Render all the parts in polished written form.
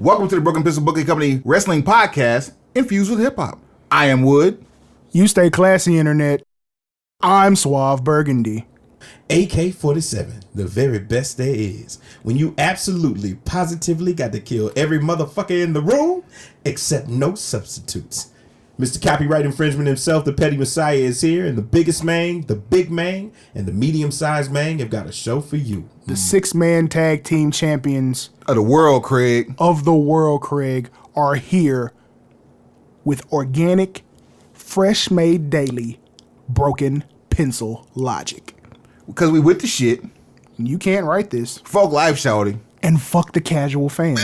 Welcome to the Broken Pencil Booking Company Wrestling Podcast, infused with hip-hop. I am Wood. You stay classy, Internet. I'm Suave Burgundy. AK-47, the very best there is. When you absolutely, positively got to kill every motherfucker in the room, except no substitutes. Mr. Copyright Infringement himself, the Petty Messiah, is here, and the biggest man, the big man, and the medium-sized man have got a show for you. The six-man tag team champions Of the world, Craig. are here with organic, fresh-made daily, broken pencil logic. Because we with the shit. You can't write this. Folk life, shouty. And fuck the casual fan.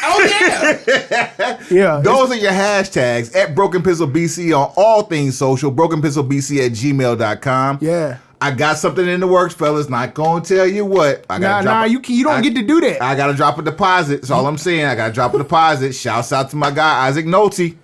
Oh, yeah. Yeah. Those are your hashtags at BrokenpencilBC on all things social. BrokenpencilBC at gmail.com. Yeah. I got something in the works, fellas. Not gonna tell you what. You don't get to do that. I gotta drop a deposit. That's all I'm saying. I gotta drop a deposit. Shouts out to my guy Isaac Nolte.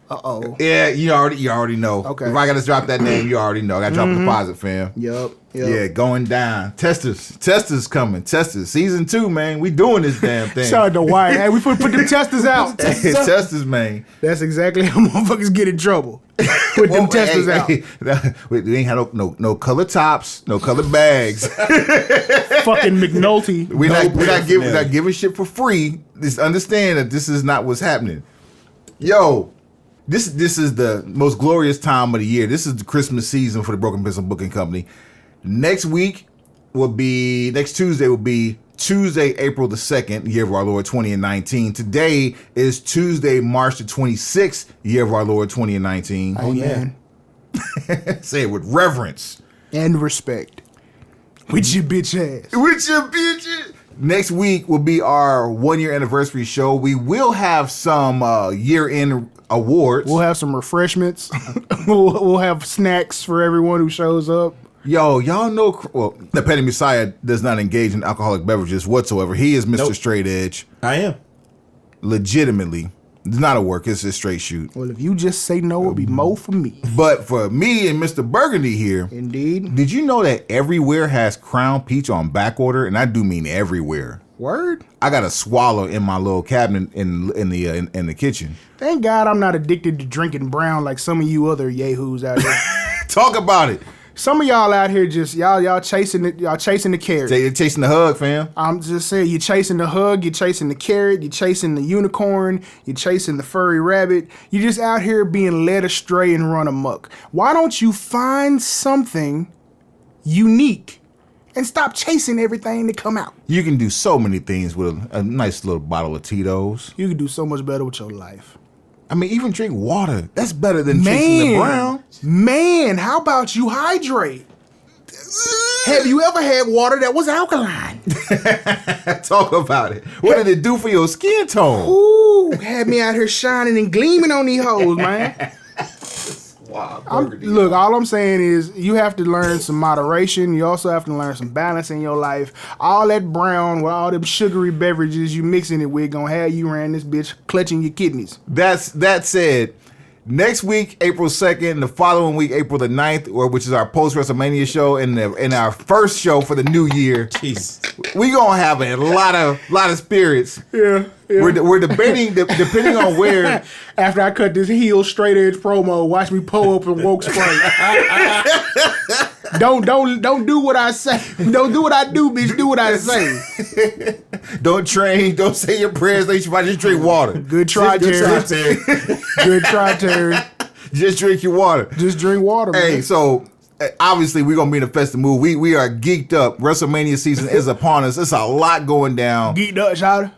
Uh-oh. Yeah, you already know. Okay. If I gotta drop that name, you already know. I gotta drop a deposit, fam. Yep. Yeah, going down. Testers coming. Testers. Season 2, man. We doing this damn thing. Shout out to Wyatt. Hey, we put them testers out. Testers, man. That's exactly how motherfuckers get in trouble. Put them testers out. We ain't had no color tops, no color bags. Fucking McNulty. We're not giving shit for free. Just understand that this is not what's happening. Yo, this is the most glorious time of the year. This is the Christmas season for the Broken Pencil Booking Company. Next Tuesday will be Tuesday, April the 2nd, year of our Lord 2019. Today is Tuesday, March the 26th, year of our Lord 2019. Oh, yeah. Say it with reverence. And respect. With your bitch ass. With your bitches. Next week will be our 1-year anniversary show. We will have some year-end awards. We'll have some refreshments. we'll have snacks for everyone who shows up. Yo, y'all know, the Petty Messiah does not engage in alcoholic beverages whatsoever. He is Mr. Nope. Straight Edge. I am. Legitimately. It's not a work, it's a straight shoot. Well, if you just say no, it'll be mo for me. But for me and Mr. Burgundy here, Indeed. did you know that everywhere has Crown Peach on back order? And I do mean everywhere. Word? I got a swallow in my little cabinet in the kitchen. Thank God I'm not addicted to drinking brown like some of you other yahoos out here. Talk about it. Some of y'all out here just y'all chasing the carrot. You're chasing the hug, fam. I'm just saying, you're chasing the hug, you're chasing the carrot, you're chasing the unicorn, you're chasing the furry rabbit. You're just out here being led astray and run amok. Why don't you find something unique and stop chasing everything that come out? You can do so many things with a nice little bottle of Tito's. You can do so much better with your life. I mean, even drink water. That's better than chasing the brown. Man, how about you hydrate? Have you ever had water that was alkaline? Talk about it. What did it do for your skin tone? Ooh, had me out here shining and gleaming on these hoes, man. Wow, Look, all I'm saying is you have to learn some moderation. You also have to learn some balance in your life. All that brown with all them sugary beverages you mixing it with gonna have you around this bitch clutching your kidneys. That said, next week, April 2nd, the following week, April the 9th, which is our post-WrestleMania show, and our first show for the new year. Jesus. We gonna have a lot of spirits. Yeah. We're debating, depending on where. After I cut this heel straight edge promo, watch me pull up and woke spray. Don't do what I say. Don't do what I do, bitch. Do what I say. Don't train. Don't say your prayers. Just drink water. Good try, Terry. Good try, Terry. Just drink your water. Just drink water, man. Hey, so obviously we're gonna be in a festive mood. We are geeked up. WrestleMania season is upon us. It's a lot going down. Geeked up, shout.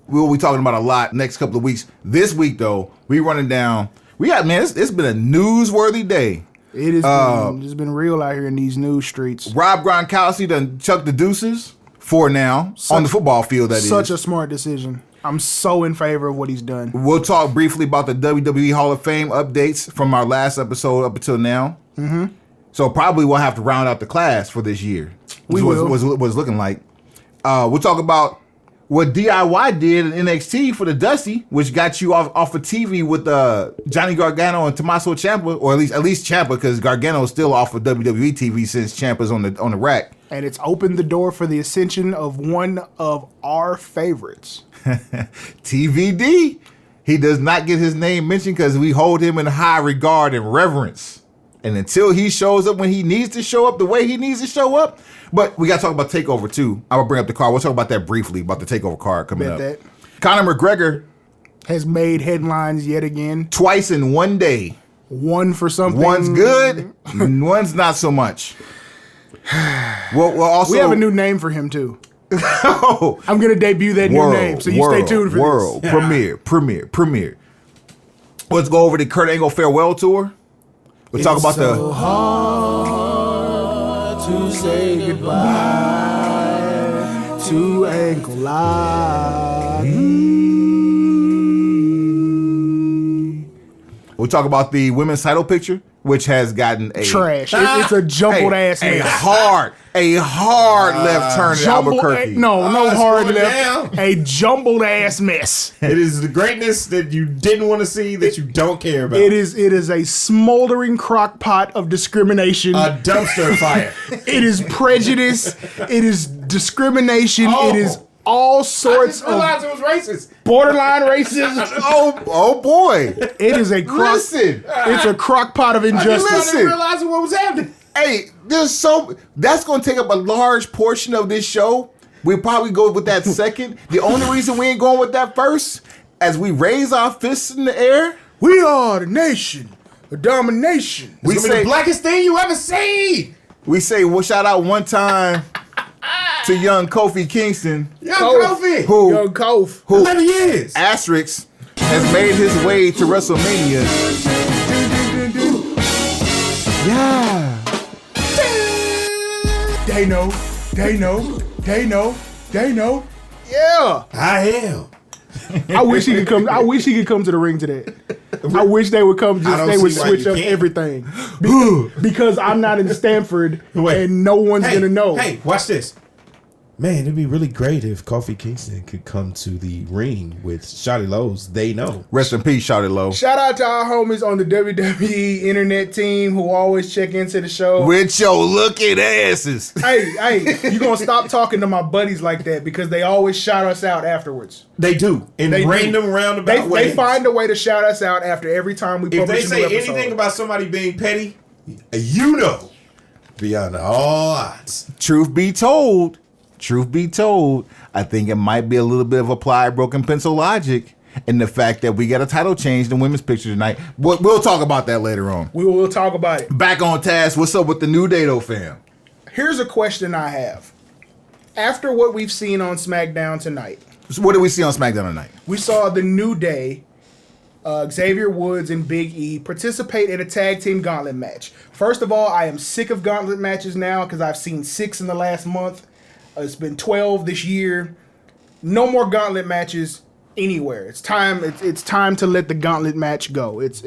We'll be talking about a lot next couple of weeks. This week though, we running down. It's been a newsworthy day. It is. It's been real out here in these news streets. Rob Gronkowski done chucked the deuces for now on the football field. Such a smart decision. I'm so in favor of what he's done. We'll talk briefly about the WWE Hall of Fame updates from our last episode up until now. Mm-hmm. So probably we'll have to round out the class for this year. We will. What it's looking like. We'll talk about what DIY did in NXT for the Dusty, which got you off of TV with Johnny Gargano and Tommaso Ciampa, or at least Ciampa, because Gargano's still off of WWE TV since Ciampa's on the rack. And it's opened the door for the ascension of one of our favorites. TVD. He does not get his name mentioned because we hold him in high regard and reverence. And until he shows up when he needs to show up the way he needs to show up. But we got to talk about TakeOver too. I will bring up the card. We'll talk about that briefly, about the TakeOver card coming up. That Conor McGregor has made headlines yet again. Twice in one day. One for something. One's good, one's not so much. Well, also, we have a new name for him too. Oh, I'm gonna debut that new name, so you stay tuned for this. Premiere. Let's go over the Kurt Angle farewell tour. We'll talk about so hard to say goodbye to Ankle Lock. We'll talk about the women's title picture, which has gotten a trash. It's a jumbled ass mess. A hard left turn in Albuquerque. No hard left. Down. A jumbled ass mess. It is the greatness that you didn't want to see, that you don't care about. It is a smoldering crock pot of discrimination. A dumpster fire. It is prejudice. It is discrimination. Oh. It is all sorts of. I just realized it was racist. Borderline racism. Oh boy! It is a crock. Listen, it's a crock pot of injustice. I didn't realize what was happening. Hey, that's going to take up a large portion of this show. We'll probably go with that second. The only reason we ain't going with that first, as we raise our fists in the air, we are the nation of domination. We say the blackest thing you ever seen. We say we'll shout out one time to young Kofi Kingston. Young Kofi. Young Kof. Who 11 years. Asterix has made his way to WrestleMania. Yeah. They know. Yeah. I am. I wish he could come. I wish he could come to the ring today. I wish they would come. They would switch up everything because I'm not in Stanford and no one's gonna know. Hey, watch this. Man, it'd be really great if Kofi Kingston could come to the ring with Shawty Lowe's. They know. Rest in peace, Shawty Lowe. Shout out to our homies on the WWE internet team who always check into the show. With your looking asses. Hey, you gonna stop talking to my buddies like that because they always shout us out afterwards. They do. In random roundabout ways. They find a way to shout us out after every time we publish a new episode. If they say anything about somebody being petty, you know, beyond all odds. Truth be told, I think it might be a little bit of applied broken pencil logic in the fact that we got a title change in women's picture tonight. We'll talk about that later on. We will talk about it. Back on task. What's up with the New Day, though, fam? Here's a question I have. After what we've seen on SmackDown tonight. So what did we see on SmackDown tonight? We saw the New Day, Xavier Woods and Big E, participate in a tag team gauntlet match. First of all, I am sick of gauntlet matches now because I've seen 6 in the last month. It's been 12 this year. No more gauntlet matches anywhere. It's time. It's time to let the gauntlet match go. It's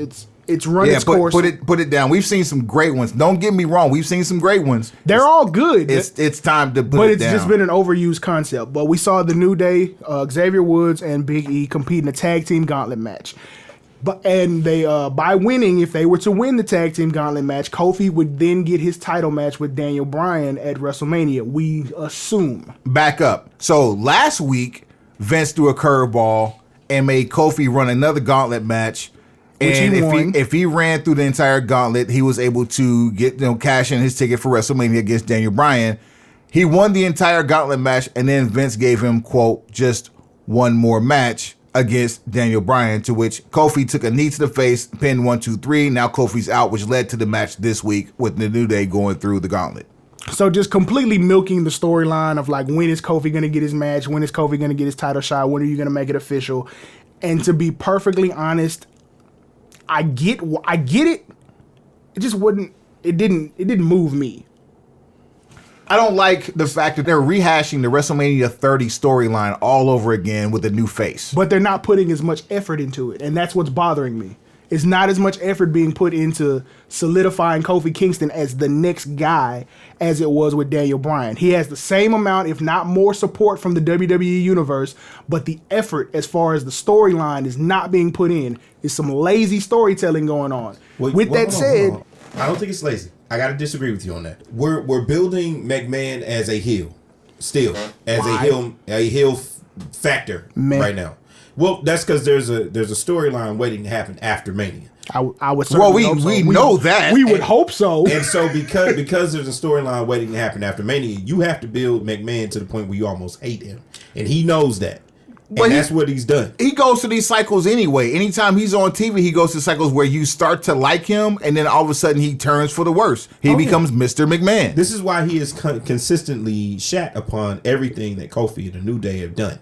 run its course. Put it down. We've seen some great ones. Don't get me wrong. We've seen some great ones. They're all good. It's time to put it down. But it's just been an overused concept. But we saw the New Day, Xavier Woods and Big E compete in a tag team gauntlet match. And they, by winning, if they were to win the tag team gauntlet match, Kofi would then get his title match with Daniel Bryan at WrestleMania. We assume. Back up. So last week, Vince threw a curveball and made Kofi run another gauntlet match. And if he ran through the entire gauntlet, he was able to get cash in his ticket for WrestleMania against Daniel Bryan. He won the entire gauntlet match, and then Vince gave him, quote, just one more match against Daniel Bryan, to which Kofi took a knee to the face, pinned 1, 2, 3. Now Kofi's out, which led to the match this week with the New Day going through the gauntlet. So just completely milking the storyline of like, when is Kofi going to get his match? When is Kofi going to get his title shot? When are you going to make it official? And to be perfectly honest, I get it. It just wouldn't. It didn't move me. I don't like the fact that they're rehashing the WrestleMania 30 storyline all over again with a new face. But they're not putting as much effort into it, and that's what's bothering me. It's not as much effort being put into solidifying Kofi Kingston as the next guy as it was with Daniel Bryan. He has the same amount, if not more, support from the WWE Universe, but the effort as far as the storyline is not being put in. There's some lazy storytelling going on. Well, with that said... I don't think it's lazy. I gotta disagree with you on that. We're building McMahon as a heel, still as a heel factor right now. Well, that's because there's a storyline waiting to happen after Mania. I would certainly hope so. we know that. We would hope so. And so because there's a storyline waiting to happen after Mania, you have to build McMahon to the point where you almost hate him, and he knows that. And that's what he's done. He goes to these cycles anyway. Anytime he's on TV, he goes to cycles where you start to like him, and then all of a sudden he turns for the worse. He becomes Mr. McMahon. This is why he is consistently shat upon everything that Kofi and the New Day have done.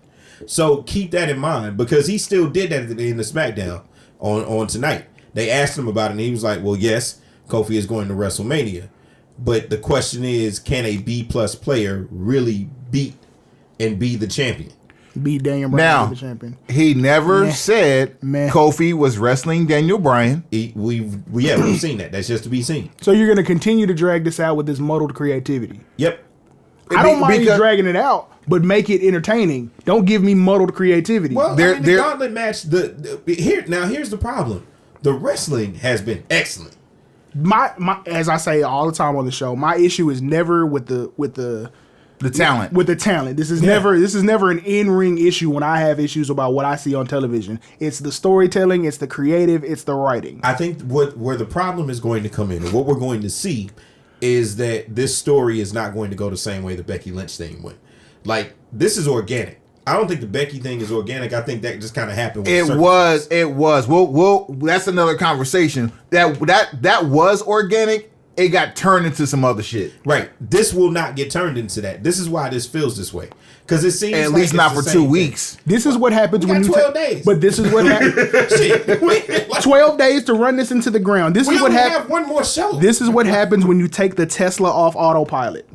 So keep that in mind, because he still did that in the SmackDown on tonight. They asked him about it, and he was like, well, yes, Kofi is going to WrestleMania. But the question is, can a B-plus player really beat and be the champion? Beat Daniel Bryan, the champion. He never said Kofi was wrestling Daniel Bryan. We've seen that. That's just to be seen. So you're going to continue to drag this out with this muddled creativity. Yep. I don't mind you dragging it out, but make it entertaining. Don't give me muddled creativity. Well, the gauntlet match. Here's the problem. The wrestling has been excellent. My as I say all the time on the show, my issue is never with the talent. With the talent. This is never an in-ring issue when I have issues about what I see on television. It's the storytelling, it's the creative, it's the writing. I think where the problem is going to come in, and what we're going to see, is that this story is not going to go the same way the Becky Lynch thing went. Like, this is organic. I don't think the Becky thing is organic. I think that just kind of happened. It was. Well, that's another conversation. That was organic. It got turned into some other shit. Right. This will not get turned into that. This is why this feels this way. Because it seems at least not for 2 weeks. This is what happens when you 12 days. But this is what happens. 12 days to run this into the ground. This is what happens. Have one more show. This is what happens when you take the Tesla off autopilot.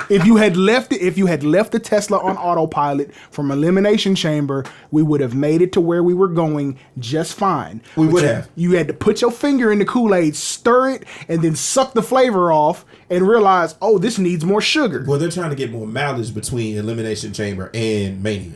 If you had left the Tesla on autopilot from Elimination Chamber, we would have made it to where we were going just fine. We would have. You had to put your finger in the Kool-Aid, stir it, and then suck the flavor off and realize, oh, this needs more sugar. Well, they're trying to get more mileage between Elimination Chamber and Mania.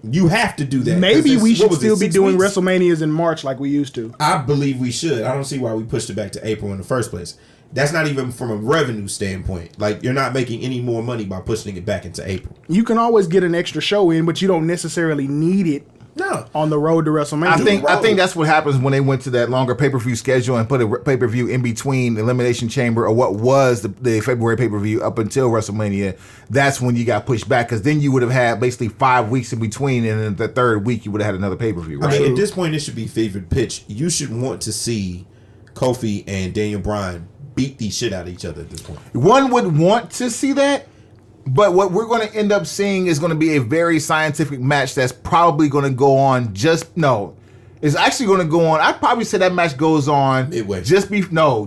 You have to do that. Maybe we should still be doing WrestleManias in March like we used to. I believe we should. I don't see why we pushed it back to April in the first place. That's not even from a revenue standpoint. Like, you're not making any more money by pushing it back into April. You can always get an extra show in, but you don't necessarily need it. No. On the road to WrestleMania. I think that's what happens when they went to that longer pay-per-view schedule and put a pay-per-view in between Elimination Chamber or what was the February pay-per-view up until WrestleMania. That's when you got pushed back, because then you would have had basically 5 weeks in between, and then the third week you would have had another pay-per-view. Right? I mean, at this point, it should be favored pitch. You should want to see Kofi and Daniel Bryan beat the shit out of each other at this point. One would want to see that, but what we're going to end up seeing is going to be a very scientific match that's probably going to go on it's actually going to go on. I'd probably say that match goes on midway. just before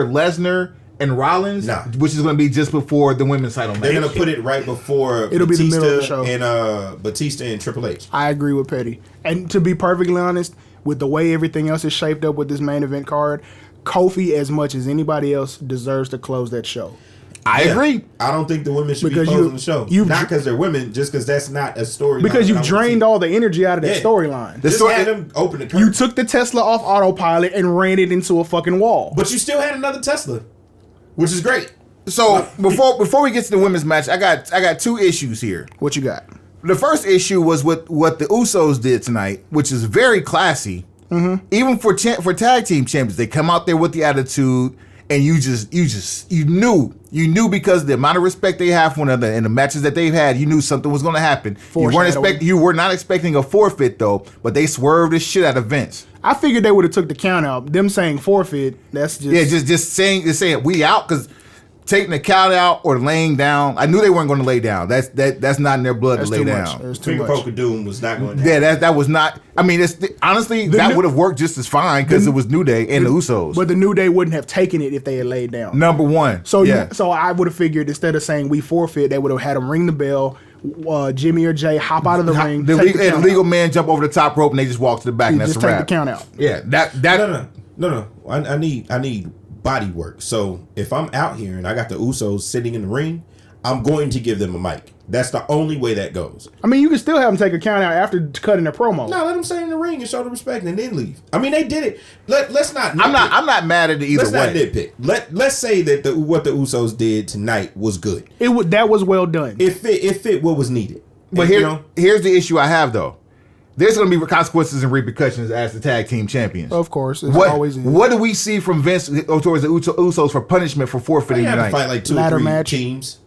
Lesnar and Rollins, which is going to be just before the women's title match. They're going to put it right before It'll be the middle of the show. And Batista and Triple H. I agree with Petty. And to be perfectly honest, with the way everything else is shaped up with this main event card, Kofi, as much as anybody else, deserves to close that show. I agree. I don't think the women should be closing the show. Not because they're women, just because that's not a story. Because you've drained all the energy out of that storyline. Just had them open the curtain. You took the Tesla off autopilot and ran it into a fucking wall. But you still had another Tesla, which is great. So before we get to the women's match, I got 2 issues here. What you got? The first issue was with what the Usos did tonight, which is very classy. Mm-hmm. Even for tag team champions, they come out there with the attitude, and you knew because of the amount of respect they have for one another and the matches that they've had, you knew something was going to happen. You were not expecting a forfeit though, but they swerved the shit out of Vince. I figured they would have took the count out. Them saying forfeit, that's just just saying we out, because taking the count out or laying down, I knew they weren't going to lay down. That's not in their blood to lay down. Finger poke of doom was not going to happen. Yeah, that was not. I mean, honestly, that would have worked just as fine because it was New Day and the Usos. But the New Day wouldn't have taken it if they had laid down. Number one. So I would have figured instead of saying we forfeit, they would have had them ring the bell. Jimmy or Jay hop out of the ring. The legal man jump over the top rope and they just walk to the back and that's a wrap. Just take the count out. Yeah, No. I need body work. So if I'm out here and I got the Usos sitting in the ring, I'm going to give them a mic. That's the only way that goes. I mean, you can still have them take a count out after cutting their promo. No, let them stay in the ring and show the respect and then leave. I mean, they did it. Let's not. I'm not mad at it either let's way. not nitpick. Let's say that what the Usos did tonight was good. That was well done. It fit what was needed. But And, here's the issue I have though. There's going to be consequences and repercussions as the tag team champions. Of course, it What always is. what do we see from Vince towards the Usos for punishment for forfeiting you have to tonight? fight like 2 Ladder or 3 match. teams.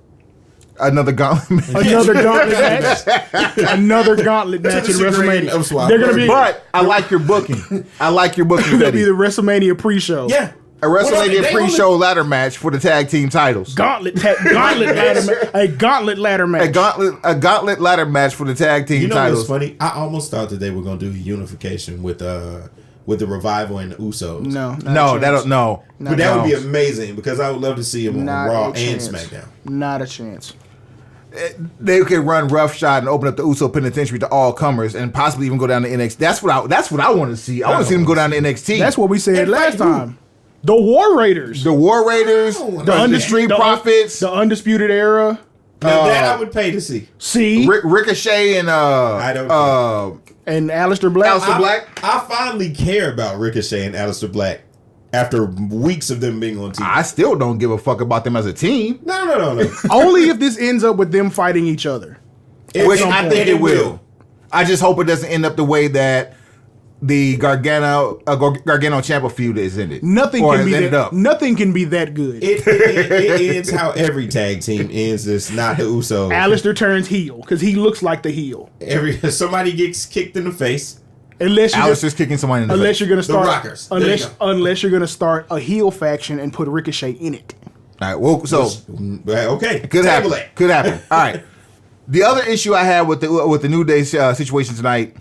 Another gauntlet match. Another gauntlet match. Another gauntlet match in the chagrin WrestleMania. of Swap. They're gonna be. But I like your booking. I like your booking, It'll be the Betty. WrestleMania pre-show. Yeah. A WrestleMania They pre-show ladder match for the tag team titles. Gauntlet ladder match. A gauntlet ladder match. A gauntlet ladder match for the tag team You know titles. what's funny? I almost thought that they were going to do a unification with the Revival and the Usos. No, But that would be amazing because I would love to see them on Not Raw a and chance. SmackDown. Not a chance. They could run roughshod and open up the Uso Penitentiary to all comers and possibly even go down to NXT. That's what I want to see. I want to see them go down to NXT. That's what we said And last fight who? time. The War Raiders. The War Raiders, the Street Profits, The Undisputed Era. Now that I would pay to see. See? Ricochet, and I don't And Aleister Black. Aleister Black. I finally care about Ricochet and Aleister Black after weeks of them being on TV. I still don't give a fuck about them as a team. No. Only if this ends up with them fighting each other. Which At I some think point it will. I just hope it doesn't end up the way that the Gargano Ciampa feud is ended. Nothing Or can has be ended that. up. Nothing can be that good. It ends how every tag team ends. It's not the Usos. Alistair turns heel because he looks like the heel. Somebody gets kicked in the face. Unless you're Alistair's kicking somebody in the unless face. you're gonna start Rockers. There you unless you're gonna start a heel faction and put Ricochet in it. All right, well, so Okay, could happen. table it. Could happen. All right. The other issue I had with the New Day situation tonight,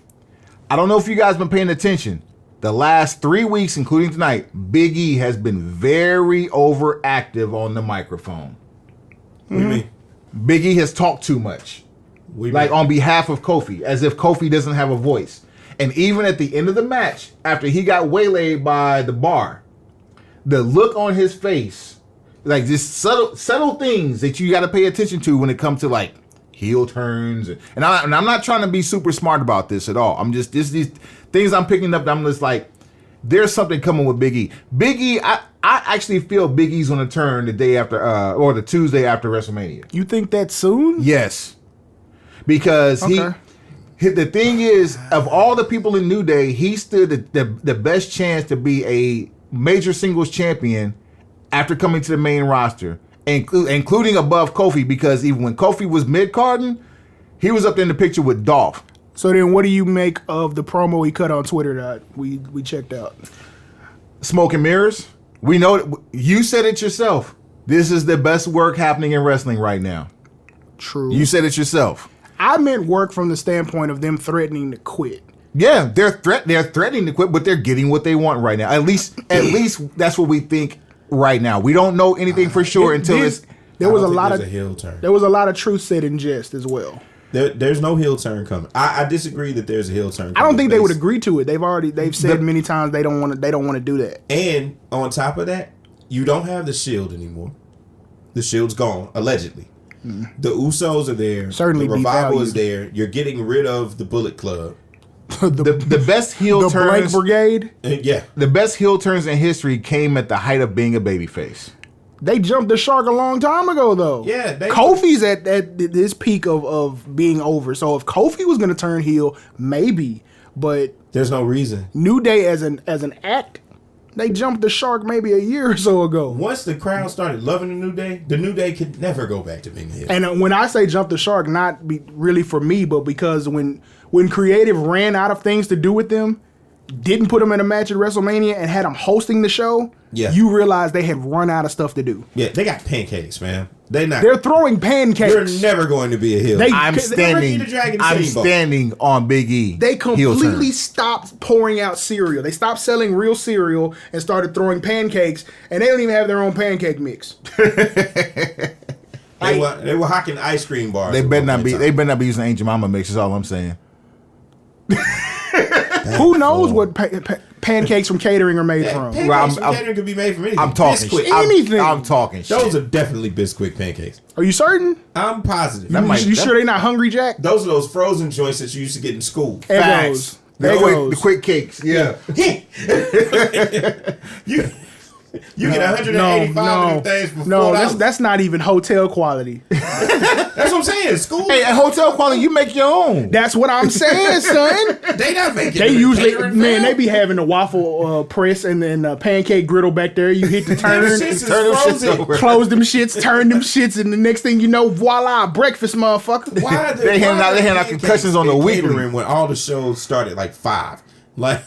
I don't know if you guys been paying attention. The last 3 weeks, including tonight, Big E has been very overactive on the microphone. What do you mean? Big E has talked too much, on behalf of Kofi, as if Kofi doesn't have a voice. And even at the end of the match, after he got waylaid by the bar, the look on his face, like just subtle things that you got to pay attention to when it comes to like heel turns. And I'm not trying to be super smart about this at all. I'm just these things I'm picking up. I'm just like, there's something coming with Big E. Big E, I actually feel Big E's on a turn the day after, or the Tuesday after WrestleMania. You think that soon? Yes, because the thing is, of all the people in New Day, he stood the best chance to be a major singles champion after coming to the main roster, including above Kofi, because even when Kofi was mid-carding, he was up there in the picture with Dolph. So then what do you make of the promo he cut on Twitter that we checked out? Smoke and mirrors. We know, you said it yourself. This is the best work happening in wrestling right now. True. You said it yourself. I meant work from the standpoint of them threatening to quit. Yeah, they're threatening to quit, but they're getting what they want right now. At least that's what we think right now. We don't know anything for sure until there was a heel turn. There was a lot of truth said in jest as well. There's no heel turn coming. I disagree that there's a heel turn coming. I don't think they would agree to it. They've said many times they don't want to do that. And on top of that, you don't have the Shield anymore. The Shield's gone, allegedly. The Usos are there. Certainly the Revival devalued. is there. You're getting rid of the Bullet Club. the best heel The turns. Blank Brigade. Yeah. The best heel turns in history came at the height of being a babyface. They jumped the shark a long time ago, though. Yeah, Kofi's at this peak of being over. So if Kofi was going to turn heel, maybe. But There's no reason. New Day as an act, they jumped the shark maybe a year or so ago. Once the crowd started loving the New Day could never go back to being a heel. And when I say jump the shark, not really for me, but because when creative ran out of things to do with them, didn't put them in a match at WrestleMania and had them hosting the show, you realize they have run out of stuff to do. Yeah, they got pancakes, man. They're throwing pancakes. You're never going to be a heel. I'm standing on Big E. They completely stopped pouring out cereal. They stopped selling real cereal and started throwing pancakes, and they don't even have their own pancake mix. They were hawking ice cream bars. They better not be using Aunt Jemima mix. Is all I'm saying. Who knows what pancakes from catering are made from? Pancakes from catering could be made from anything. I'm talking Bisquick. shit. Anything. I'm talking shit. Those are definitely Bisquick pancakes. Are you certain? I'm positive. You sure they not Hungry Jack? Those are those frozen joints that you used to get in school. Eggos. The quick cakes. Yeah. You get 185 of them things for $4. That's not even hotel quality. That's what I'm saying. School. Hey, at hotel quality, you make your own. That's what I'm saying, son. They not making. They usually, catering, man, they be having a waffle press and then a pancake griddle back there. You hit the turn, Them shits is turn them shits frozen. over. close them shits, turn them shits, and the next thing you know, voila, breakfast, motherfucker. Why They hand out concussions on the weekly. when all the shows started like 5. Like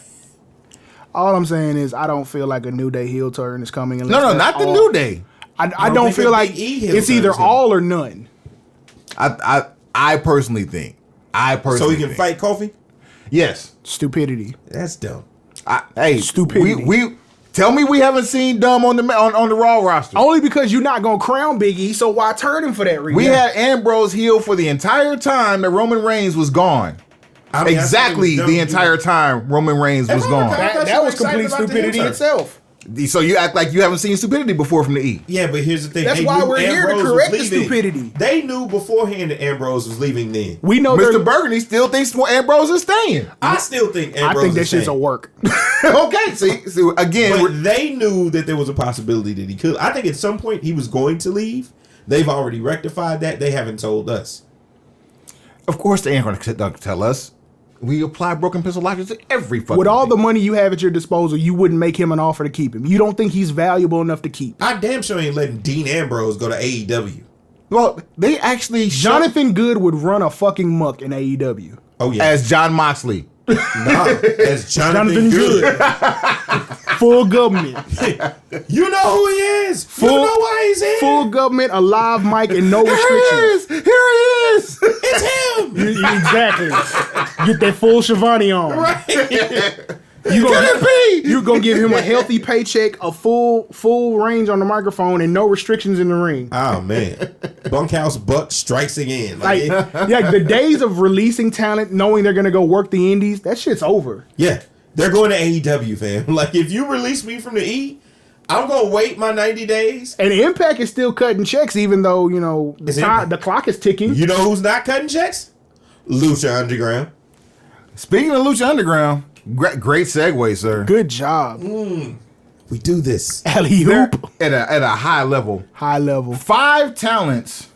All I'm saying is I don't feel like a New Day heel turn is coming. No, not the New Day. I don't feel like it's either all or none. I personally think. so he can fight Kofi. Yes. Stupidity. That's dumb. Hey, Stupidity. We tell me we haven't seen Dumb on the Raw roster. Only because you're not gonna crown Big E, so why turn him for that reason? We had Ambrose heel for the entire time that Roman Reigns was gone. I mean, Exactly the entire time Roman Reigns was gone. That was complete stupidity itself. So you act like you haven't seen stupidity before from the E. Yeah, but here's the thing. That's They why knew we're here to Ambrose was correct the leaving. stupidity. They knew beforehand that Ambrose was leaving then. We know Mr. Burgundy still thinks Ambrose is staying. I still think Ambrose I think that is shit's a staying. work. Okay, see again, But they knew that there was a possibility that he could. I think at some point he was going to leave. They've already rectified that. They haven't told us. of course they ain't going to tell us. We apply broken pencil logic to every fucking With all thing. the money you have at your disposal, you wouldn't make him an offer to keep him. You don't think he's valuable enough to keep. I damn sure ain't letting Dean Ambrose go to AEW. Well, they actually Jonathan Good would run a fucking muck in AEW. Oh yeah, as John Moxley. nah, as Jonathan Good. Full government. You know who he is. You know why he's here. Full government, a live mic, and no restrictions. Here he is. It's him. Exactly. Get that full Shivani on. Right. You're gonna give him a healthy paycheck, a full range on the microphone, and no restrictions in the ring. Oh man, Bunkhouse Buck strikes again. Yeah, the days of releasing talent, knowing they're gonna go work the indies, that shit's over. Yeah, they're going to AEW, fam. Like if you release me from the E, I'm gonna wait my 90 days. And Impact is still cutting checks, even though the clock is ticking. You know who's not cutting checks? Lucha Underground. Speaking of Lucha Underground, great segue, sir. Good job. We do this. Alley hoop. At a high level. High level. 5 talents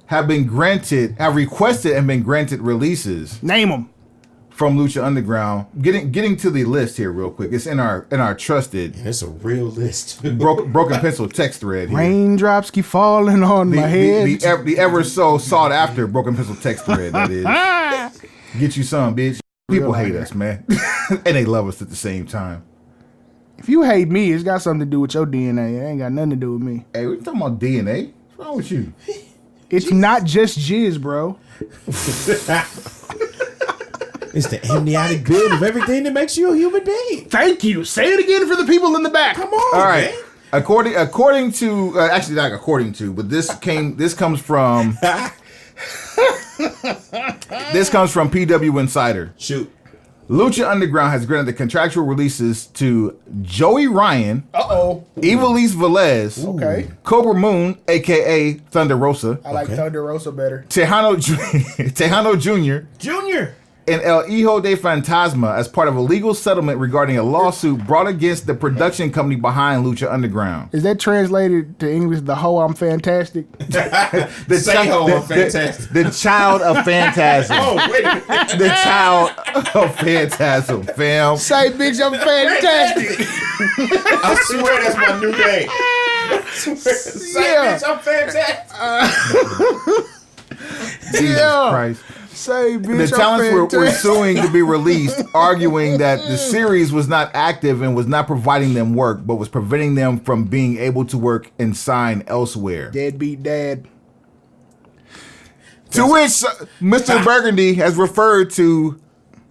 have requested and been granted releases Name them. from Lucha Underground. Getting to the list here real quick. It's in our trusted It's a real list. broken pencil text thread here. Raindrops keep falling on my head. The ever so sought after broken pencil text thread, that is. Get you some, bitch. People hate us, man. And they love us at the same time. If you hate me, it's got something to do with your DNA. It ain't got nothing to do with me. Hey, we talking about DNA? What's wrong with you? It's not just jizz, bro. It's the amniotic build of everything that makes you a human being. Thank you. Say it again for the people in the back. Come on, All right. man. According to actually not according to, but this comes from PW Insider. Shoot. Lucha Underground has granted the contractual releases to Joey Ryan, Ivelisse Velez, Okay. Cobra Moon, aka Thunder Rosa, I like Thunder Rosa better. Tejano Jr., Junior. and El Hijo de Fantasma as part of a legal settlement regarding a lawsuit brought against the production company behind Lucha Underground. Is that translated to English? The hoe I'm fantastic. The child of Phantasm. Oh, wait a minute. The child of Phantasm, fam. Say, bitch, I'm fantastic. I swear that's my new name. Yeah. Bitch, I'm fantastic. Jesus Christ. Say, bitch, The talents were fantastic. suing to be released, arguing that the series was not active and was not providing them work, but was preventing them from being able to work and sign elsewhere. Deadbeat dad. To which Mr. Burgundy has referred to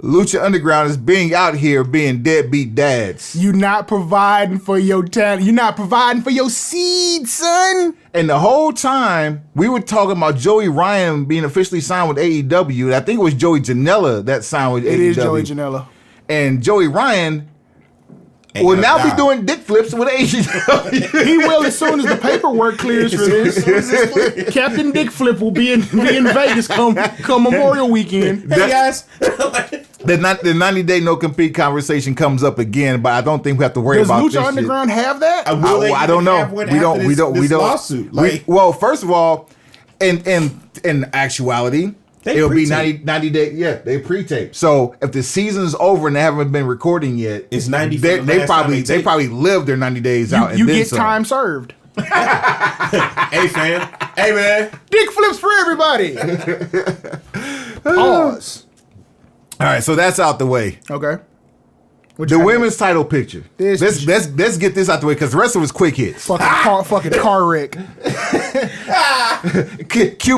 Lucha Underground as being out here being deadbeat dads. You not providing for your talent. You not providing for your seed, son. And the whole time, we were talking about Joey Ryan being officially signed with AEW. I think it was Joey Janela that signed with AEW. It is Joey Janela. And Joey Ryan will now be doing dick flips with AEW. He will as soon as the paperwork clears for this. Captain Dick Flip will be in Vegas come Memorial Weekend. Hey guys. The 90-day no compete conversation comes up again, but I don't think we have to worry Does about Lucha this Underground have that? I don't know. We don't. Lawsuit. Well, first of all, in actuality, it'll be 90 days. Yeah, they pre-tape. So if the season's over and they haven't been recording yet, it's 90. They probably lived their 90 days out. You and get then time served. Hey fam. Hey man. Dick flips for everybody. Pause. All right, so that's out the way. Okay. The women's title picture. Let's get this out the way because the rest of it's quick hits. Fucking car wreck. Cue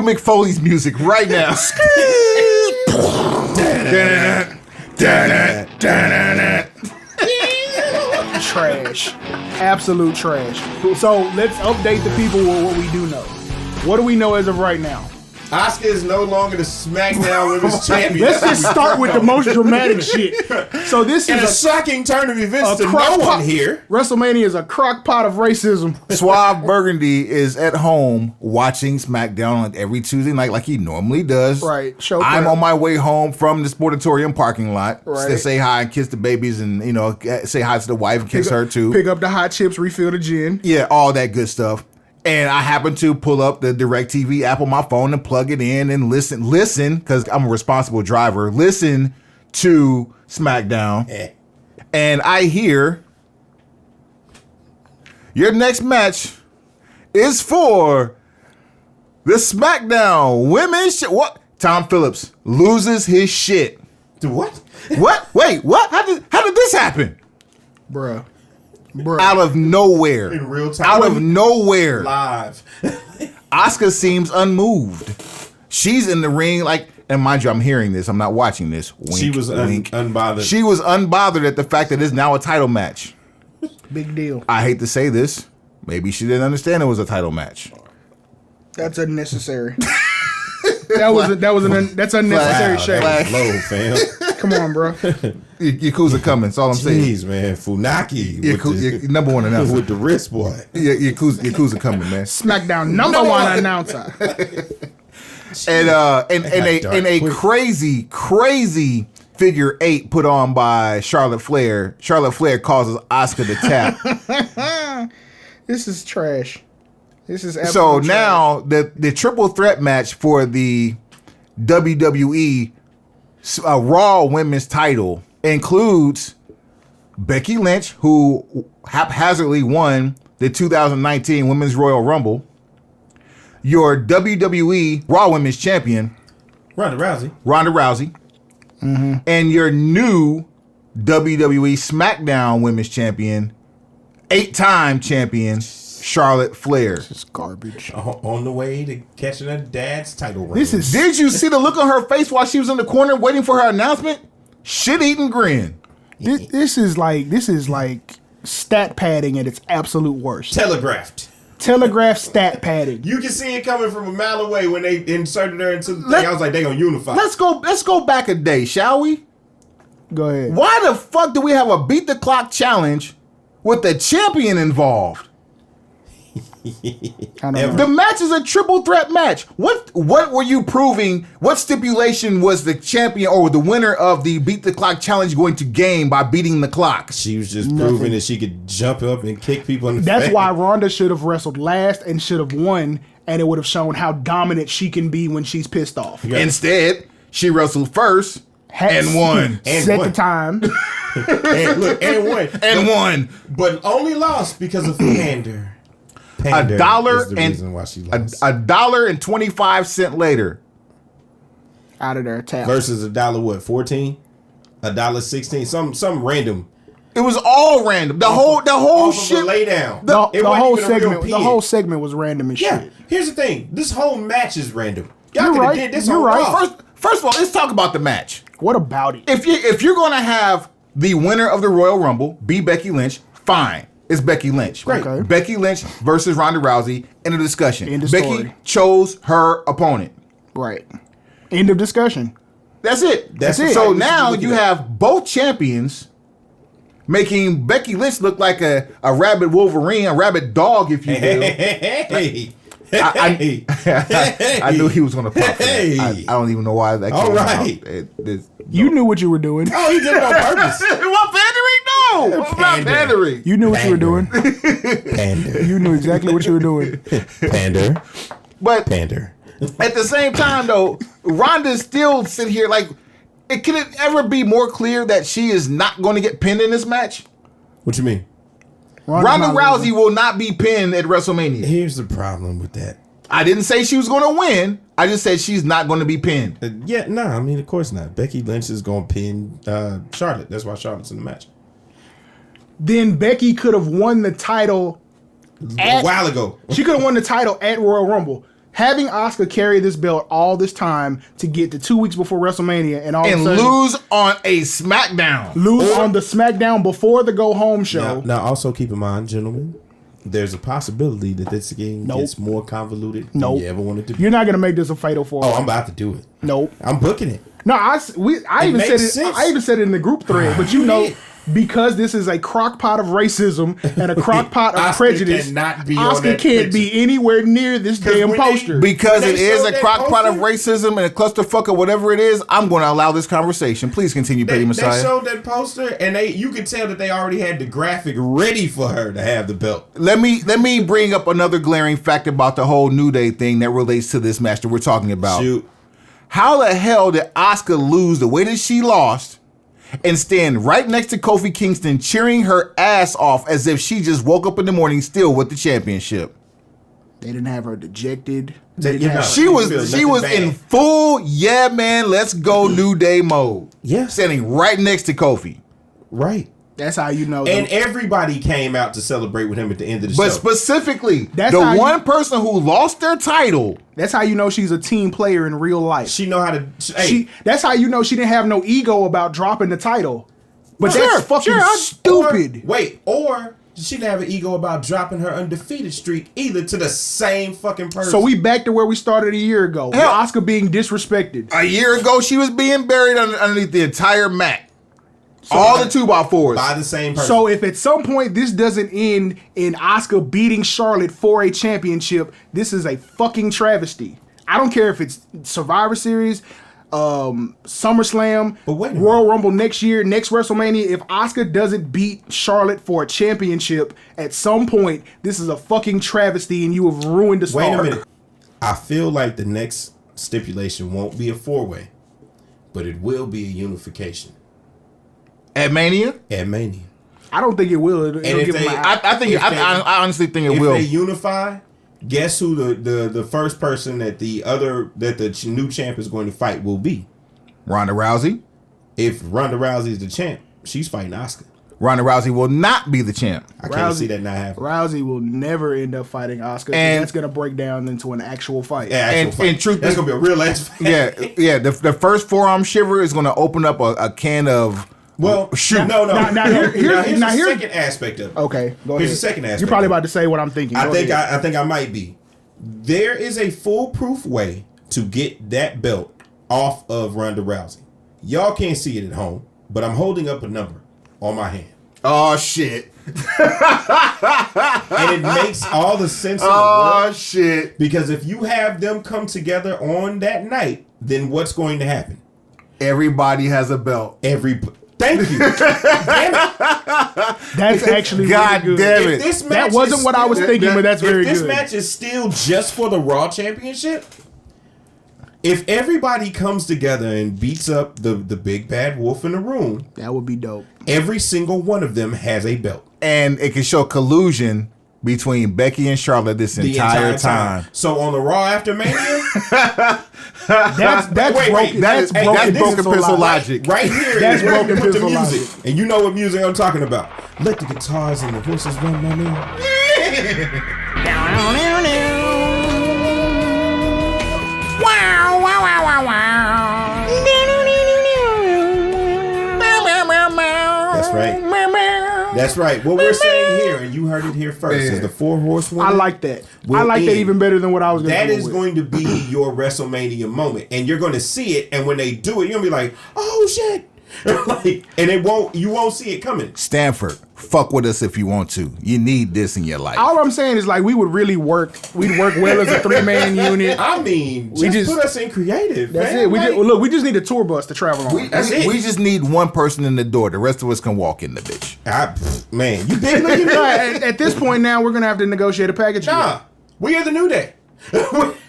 McFoley's music right now. Trash. Absolute trash. So let's update the people with what we do know. What do we know as of right now? Asuka is no longer the SmackDown Women's Champion. Let's just start with the most dramatic shit. So this In is a shocking turn of events to no crock one pot here. WrestleMania is a crock pot of racism. Suave Burgundy is at home watching SmackDown every Tuesday night like he normally does. Right. I'm on my way home from the Sportatorium parking lot Right. to say hi and kiss the babies and, say hi to the wife and kiss her too. Pick up the hot chips, refill the gin. Yeah, all that good stuff. And I happen to pull up the DirecTV app on my phone and plug it in and listen, because I'm a responsible driver, listen to SmackDown. And I hear your next match is for the SmackDown Women's What? Tom Phillips loses his shit. What? What? Wait, what? How did this happen? Bruh. Out of nowhere. In real time. Out of nowhere. Live. Asuka seems unmoved. She's in the ring and mind you, I'm hearing this. I'm not watching this. Wink, She was wink. unbothered. She was unbothered at the fact that it's now a title match. Big deal. I hate to say this. Maybe she didn't understand it was a title match. That's unnecessary. That's unnecessary shade. Low, fam. Come on, bro. Yakuza coming. That's all I'm saying. Jeez, man. Funaki. Yakuza, number one announcer. With the wrist, boy. Yeah, Yakuza coming, man. SmackDown number one announcer. And a crazy figure 8 put on by Charlotte Flair. Charlotte Flair causes Asuka to tap. This is trash. This is absolute So trash. now the triple threat match for the WWE Raw Women's title includes Becky Lynch, who haphazardly won the 2019 Women's Royal Rumble, your WWE Raw Women's Champion, Ronda Rousey. Mm-hmm. and your new WWE SmackDown Women's Champion, 8-time champion, Charlotte Flair. This is garbage. On the way to catching her dad's title reign. Did you see the look on her face while she was in the corner waiting for her announcement? Shit-eating grin. This is like stat padding at its absolute worst. Telegraphed. Stat padding. You can see it coming from a mile away when they inserted her into the thing. I was like, they gonna unify. Let's go back a day, shall we? Go ahead. Why the fuck do we have a beat the clock challenge with the champion involved? I don't know. The match is a triple threat match. What were you proving? What stipulation was the champion or the winner of the beat the clock challenge going to gain by beating the clock? She was just proving that she could jump up and kick people in the face. That's why Ronda should have wrestled last and should have won, and it would have shown how dominant she can be when she's pissed off. Yeah. Instead, she wrestled first and won. Set the time. and won. But only lost because of pander. Pander $1 is the reason why she lost. $1.25 later. Out of there, tap. Versus $1 what? 14? $1.16? Some random. It was all random. The whole shit. Lay down. The It whole wasn't even a real segment. The pin. whole segment was random as Yeah. shit. Here's the thing. This whole match is random. Y'all You're could have right. did this You're on right. Raw. First of all, let's talk about the match. What about it? If you're gonna have the winner of the Royal Rumble be Becky Lynch, fine. It's Becky Lynch. Right. Okay. Becky Lynch versus Ronda Rousey in a discussion. End of Becky story. chose her opponent. Right. End of discussion. That's it. That's it. So Right, we should now look at you that. have both champions making Becky Lynch look like a rabid Wolverine, a rabid dog, if you will. I knew he was going to pop. I don't even know why that came All right. out. You knew what you were doing. Oh, he did it on purpose. What pandering? No, what about pandering? You knew what you were doing. Pander. You knew exactly what you were doing. Pander. But Pander. at the same time, though, Ronda still sit here like, can it ever be more clear that she is not going to get pinned in this match? What you mean? Ronda Rousey will not be pinned at WrestleMania. Here's the problem with that. I didn't say she was going to win. I just said she's not going to be pinned. I mean, of course not. Becky Lynch is going to pin Charlotte. That's why Charlotte's in the match. Then Becky could have won the title A while ago. She could have won the title at Royal Rumble. Having Asuka carry this belt all this time to get to 2 weeks before WrestleMania and all of a sudden lose on a SmackDown. Lose on the SmackDown before the go home show. Now, also keep in mind, gentlemen, there's a possibility that this game gets more convoluted than you ever wanted to be. You're not gonna make this a fatal four. Oh, I'm about to do it. Nope. I'm booking it. No, I even said it. sense. I even said it in the group thread. But you know, because this is a crock pot of racism and a crock pot of Asuka prejudice, cannot be on Asuka that can't picture. be anywhere near this damn when poster. Because When it they is showed a that crock pot of poster- racism and a clusterfuck or whatever it is, I'm going to allow this conversation. Please continue, Petty They Messiah. showed that poster, and you could tell that they already had the graphic ready for her to have the belt. Let me bring up another glaring fact about the whole New Day thing that relates to this match that we're talking about. Shoot. How the hell did Asuka lose the way that she lost and stand right next to Kofi Kingston cheering her ass off as if she just woke up in the morning still with the championship? They didn't have her dejected. She was in full yeah man, let's go New Day mode. Yeah. Standing right next to Kofi. Right. That's how you know. And everybody came out to celebrate with him at the end of the But show. specifically, That's the how one person who lost their title. That's how you know she's a team player in real life. She know how to. That's how you know she didn't have no ego about dropping the title. But Sure, that's fucking sure, stupid. Or she didn't have an ego about dropping her undefeated streak either to the same fucking person. So we back to where we started a year ago. With Hell. Asuka being disrespected. A year ago, she was being buried underneath the entire mat. All the 2x4s. by the same person. So if at some point this doesn't end in Asuka beating Charlotte for a championship, this is a fucking travesty. I don't care if it's Survivor Series, SummerSlam, But wait a minute. Royal Rumble next year, next WrestleMania. If Asuka doesn't beat Charlotte for a championship at some point, this is a fucking travesty and you have ruined the star. Wait a minute. I feel like the next stipulation won't be a 4-way, but it will be a unification At Mania? at Mania. I don't think it will. It'll if give they- them a- I honestly think it If will. they unify, guess who the first person that the new champ is going to fight will be? Ronda Rousey. If Ronda Rousey is the champ, she's fighting Asuka. Ronda Rousey will not be the champ. I can't see that not happening. Rousey will never end up fighting Asuka. And- That's going to break down into an actual fight. Yeah, actual And- fight. and truth that's is- gonna be a real ass fight. Yeah. The first forearm shiver is going to open up a can of. Well, shoot. No. Now, here's here's the here- second aspect of it. Okay, go ahead. Here's the second aspect. You're probably of it. about to say what I'm thinking. I Go think ahead. I think I might be. There is a foolproof way to get that belt off of Ronda Rousey. Y'all can't see it at home, but I'm holding up a number on my hand. Oh, shit. And it makes all the sense in the Oh, world. shit. Because if you have them come together on that night, then what's going to happen? Everybody has a belt. Thank you. Damn it. That's actually God really good. damn If it. this That match wasn't is what I still- was thinking, but that's very If this good. match is still just for the Raw Championship, if everybody comes together and beats up the big bad wolf in the room, That would be dope. every single one of them has a belt. And it can show collusion between Becky and Charlotte this The entire time. So on the Raw after Mania, That's wait, broken. that's That's broken broken pencil pencil logic. right here That's is where you broken put the pencil music. logic. And you know what music I'm talking about. Let the guitars and the voices run, my man. Wow, wow, wow, wow, wow. That's right. That's right. What we're saying here, and you heard it here first, is the 4 horsewomen. I like that. Will I like that end. even better than what I was going to That do. is going to be your WrestleMania moment. And you're going to see it. And when they do it, you're going to be like, oh, shit. Like, and you won't see it coming. Stanford, fuck with us if you want to. You need this in your life. All I'm saying is like we'd work well as a 3-man unit. I mean, just put us in creative. That's man. it. We just need a tour bus to travel on. We just need one person in the door. The rest of us can walk in the bitch. Man, you big looking. At this point now, we're gonna have to negotiate a package. Nah, we are the New Day.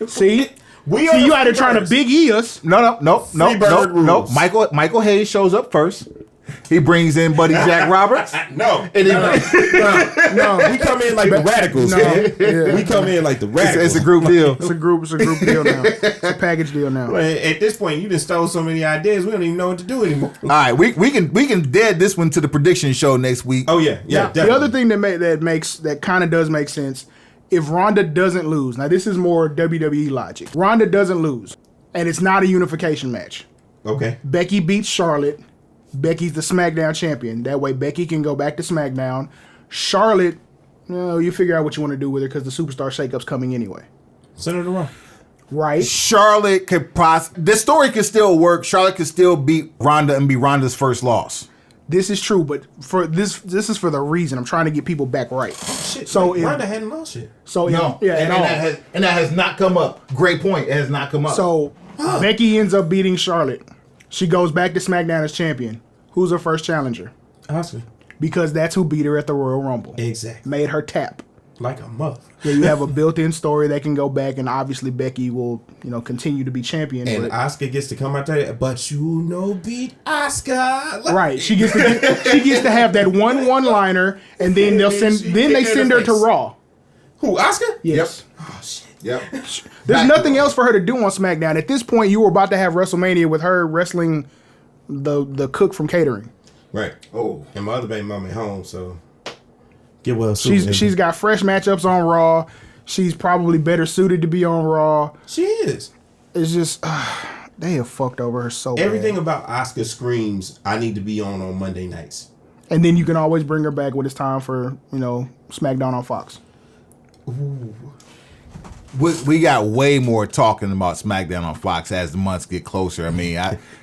See, we are you out there trying to Big E us. No. rules. Michael Hayes shows up first. He brings in Buddy Jack Roberts. No. No, We come in like the radicals. No. Yeah. We come in like the radicals. It's a group deal. It's a group deal now. It's a package deal now. Well, at this point, you just stole so many ideas, we don't even know what to do anymore. All right, we can dead this one to the prediction show next week. Oh yeah. Now, Definitely. the other thing that kind of does make sense, if Ronda doesn't lose, now this is more WWE logic. Ronda doesn't lose, and it's not a unification match. Okay. Becky beats Charlotte. Becky's the SmackDown champion. That way, Becky can go back to SmackDown. Charlotte, you figure out what you want to do with her because the Superstar Shakeup's coming anyway. Send her to Raw. Right? Charlotte could this story could still work. Charlotte could still beat Ronda and be Ronda's first loss. This is true, but for this is for the reason I'm trying to get people back right. Shit. So Ronda hadn't lost shit. So No, and that has not come up. Great point. It has not come up. So Becky ends up beating Charlotte. She goes back to SmackDown as champion. Who's her first challenger? Asuka. Because that's who beat her at the Royal Rumble. Exactly. Made her tap. Like a mother. Yeah, you have a built-in story that can go back, and obviously Becky will, continue to be champion. And but, Asuka gets to come out there, but beat Asuka. right, she gets to have that one-liner, and then they send her to Raw. Who, Asuka? Yes. Oh shit. Yep. There's nothing else for her to do on SmackDown. At this point, you were about to have WrestleMania with her wrestling the cook from catering. Right. Oh. And my other baby mama at home, so get well soon. She's got fresh matchups on Raw. She's probably better suited to be on Raw. She is. It's just they have fucked over her so Everything bad. about Asuka screams, I need to be on Monday nights. And then you can always bring her back when it's time for SmackDown on Fox. Ooh. We got way more talking about SmackDown on Fox as the months get closer. I mean,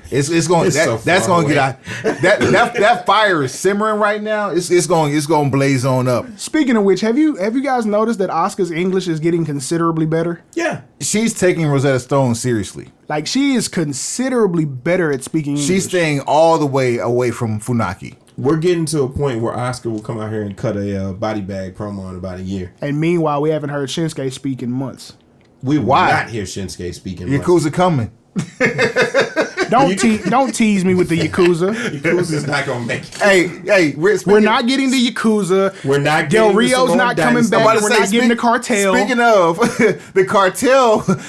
it's going that's going to get out. That fire is simmering right now. It's going to blaze on up. Speaking of which, have you guys noticed that Asuka's English is getting considerably better? Yeah. She's taking Rosetta Stone seriously. Like she is considerably better at speaking English. She's staying all the way away from Funaki. We're getting to a point where Asuka will come out here and cut a body bag promo in about a year. And meanwhile, we haven't heard Shinsuke speak in months. We will Why? not hear Shinsuke speaking. Yakuza coming. Don't tease me with the Yakuza. Yakuza's not gonna make it. Hey, We're not getting the Yakuza. We're not Del getting Rio's the not coming Dynasty. back. We're not getting the cartel. Speaking of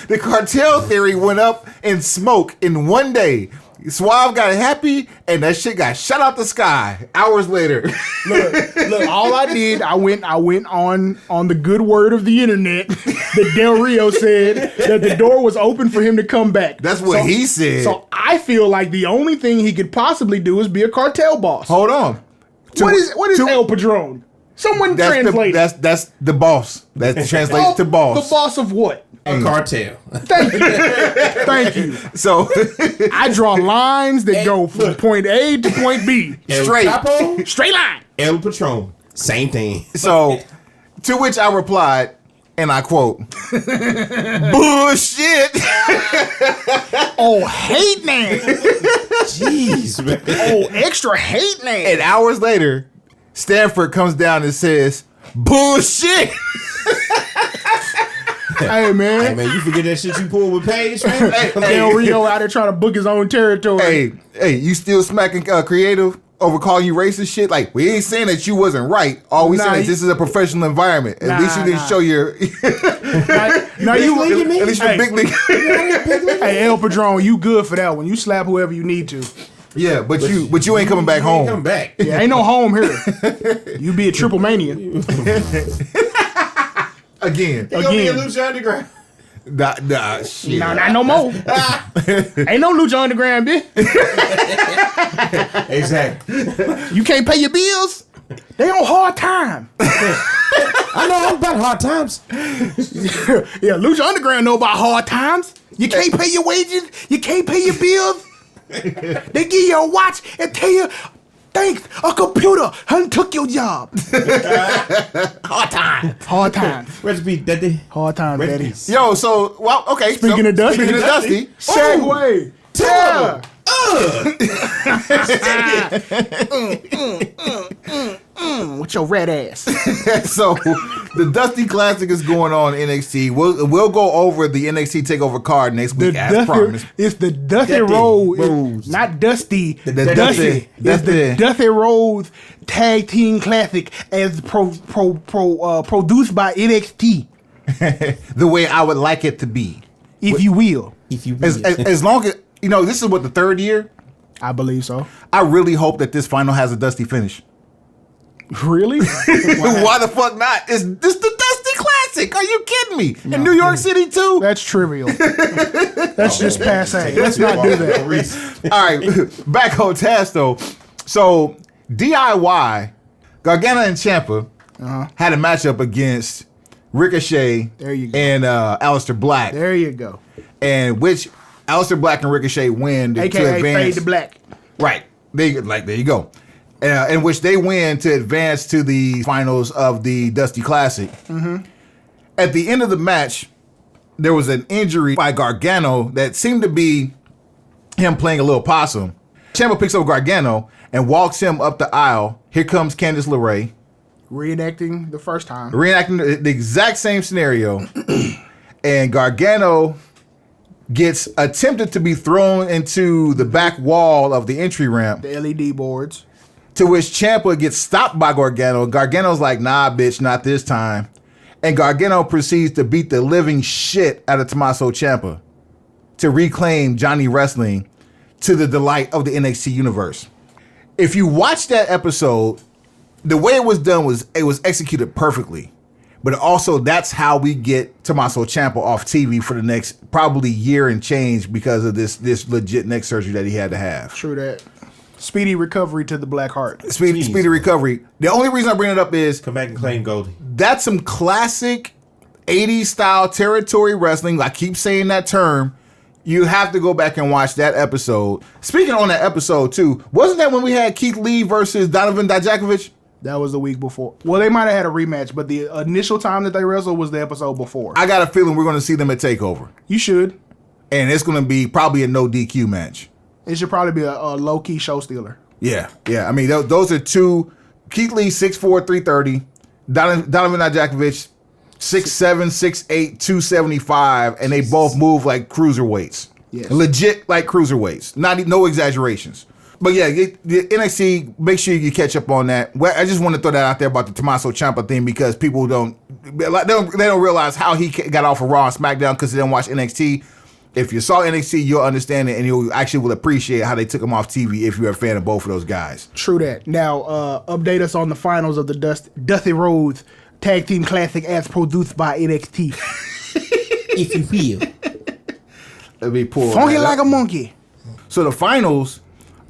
the cartel theory went up in smoke in one day. Suave got happy, and that shit got shot out the sky hours later. Look, all I did, I went on the good word of the internet that Del Rio said that the door was open for him to come back. That's what he said. So I feel like the only thing he could possibly do is be a cartel boss. Hold on. What is El Padron? Someone translate. That's the boss. That translates to boss. The boss of what? A cartel. Thank you. So I draw lines that go from point A to point B. Straight. Straight line. El Patron. Same thing. So to which I replied, and I quote, "Bullshit." Oh, hate man. Jeez, man. Oh, extra hate man. And hours later, Stanford comes down and says, "Bullshit." Hey man. Hey man, you forget that shit you pulled with Paige, man? Del Rio out there trying to book his own territory. Hey, you still smacking creative over calling you racist shit? Like, we ain't saying that you wasn't right. All we saying is this is a professional environment. At least you didn't show your now you at least your big league. Hey, El Padron, you good for that one. You slap whoever you need to. Yeah, but you ain't coming back home. Ain't coming back. Yeah, ain't no home here. You be a triple mania. Again. You gonna be a Lucha Underground? Shit. Nah, not no more. Ain't no Lucha Underground, bitch. Exactly. You can't pay your bills. They on hard time. I know all about hard times. Yeah, Lucha Underground know about hard times. You can't pay your wages. You can't pay your bills. They give you a watch and tell you, thanks, a computer took your job. Hard time. Hard times. Recipe, Daddy. Hard times, daddy. Recipes. Yo, so well, okay. Speaking of Dusty. Speaking of Dusty. Segue. Yeah. With your red ass. So the Dusty Classic is going on in NXT. We'll go over the NXT Takeover card next week as promised. It's the Dusty Dusty Rhodes, Rhodes. not Dusty. The Dusty. Dusty. It's the Dusty Rhodes Tag Team Classic as produced by NXT, The way I would like it to be. if you will. If you As long as this is what the third year. I believe so. I really hope that this final has a Dusty finish. Really? Why the fuck not? It's the Dusty Classic. Are you kidding me? In New York City too? That's trivial. That's just passe. Let's not do that. All right, back on task though. So DIY, Gargano and Ciampa had a matchup against Ricochet There you go. and Aleister Black, There you go. and which Aleister Black and Ricochet win to AKA advance. Fade to Black. Right. There you go. In which they win to advance to the finals of the Dusty Classic. Mm-hmm. At the end of the match, there was an injury by Gargano that seemed to be him playing a little possum. Ciampa picks up Gargano and walks him up the aisle. Here comes Candice LeRae, Reenacting the first time. reenacting the exact same scenario. And Gargano gets attempted to be thrown into the back wall of the entry ramp. The LED boards. To which Ciampa gets stopped by Gargano. Gargano's like, nah, bitch, not this time. And Gargano proceeds to beat the living shit out of Tommaso Ciampa to reclaim Johnny Wrestling to the delight of the NXT universe. If you watch that episode, the way it was done was it was executed perfectly. But also that's how we get Tommaso Ciampa off TV for the next probably year and change because of this legit neck surgery that he had to have. True that. Speedy recovery to the Black Heart. Speedy recovery. The only reason I bring it up is Come back and claim Goldie. that's some classic 80s style territory wrestling. I keep saying that term. You have to go back and watch that episode. Speaking on that episode too, wasn't that when we had Keith Lee versus Donovan Dijakovic? That was the week before. Well, they might have had a rematch, but the initial time that they wrestled was the episode before. I got a feeling we're going to see them at TakeOver. You should. And it's going to be probably a no DQ match. It should probably be a low-key show stealer. Yeah. I mean, those are two. Keith Lee, 6'4", 330. Donovan Dijakovic, 6'7", 6'8", 275. And they both move like cruiserweights. Yes. Legit like cruiserweights. No exaggerations. But yeah, the NXT, make sure you catch up on that. Well, I just want to throw that out there about the Tommaso Ciampa thing because people don't realize how he got off of Raw and SmackDown because they don't watch NXT. If you saw NXT, you'll understand it and you actually will appreciate how they took him off TV if you're a fan of both of those guys. True that. Now, update us on the finals of the Dusty Rhodes Tag Team Classic as produced by NXT. If you feel. Let me pull Funky that like up. a monkey. So the finals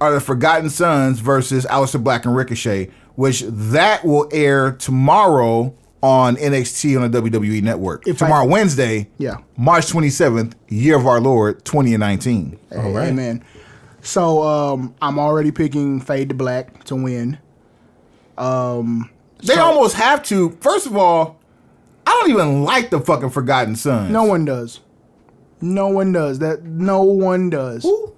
are the Forgotten Sons versus Aleister Black and Ricochet, which that will air tomorrow on NXT on the WWE Network. Tomorrow, Wednesday, Yeah. March 27th, year of our Lord, 2019. All right, man. So I'm already picking Fade to Black to win. They almost have to. First of all, I don't even like the fucking Forgotten Sons. No one does. No one does. No one does. Who?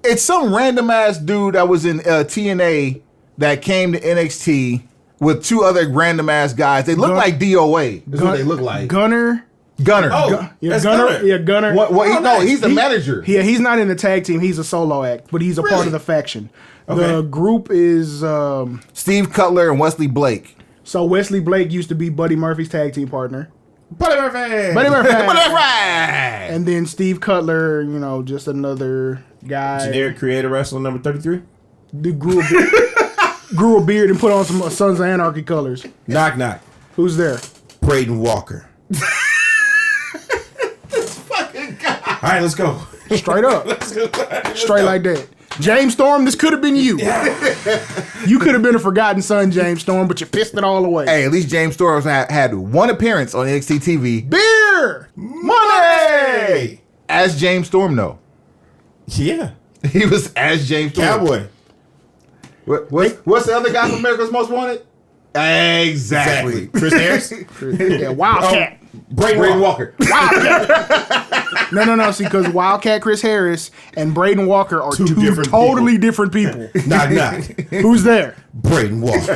It's some random ass dude that was in TNA that came to NXT with two other random ass guys. They look like DOA. Is what they look like. Gunner. Oh, Yeah, that's Gunner. Gunner. Yeah, Gunner. He's the manager. Yeah, he's not in the tag team. He's a solo act, but he's a part of the faction. The group is Steve Cutler and Wesley Blake. so Wesley Blake used to be Buddy Murphy's tag team partner. Buddy Murphy. Buddy Murphy. Right. And then Steve Cutler, just another guy. Generic creator wrestler number 33. Dude grew a beard and put on some Sons of Anarchy colors. Knock knock. Who's there? Braden Walker. Fucking God. All right, let's go. Straight up. Let's Straight go. like that. James Storm, this could have been you. You could have been a forgotten son, James Storm, but you pissed it all away. Hey, at least James Storm had one appearance on NXT TV Beer! money as James Storm though. Yeah. He was as James Storm. Cowboy. What's the other guy from America's Most Wanted? Exactly. Chris Harris. Yeah, Wildcat. Braden Walker. Wildcat. No. See, because Wildcat Chris Harris and Braden Walker are two different totally different people. Knock. Who's there? Braden Walker.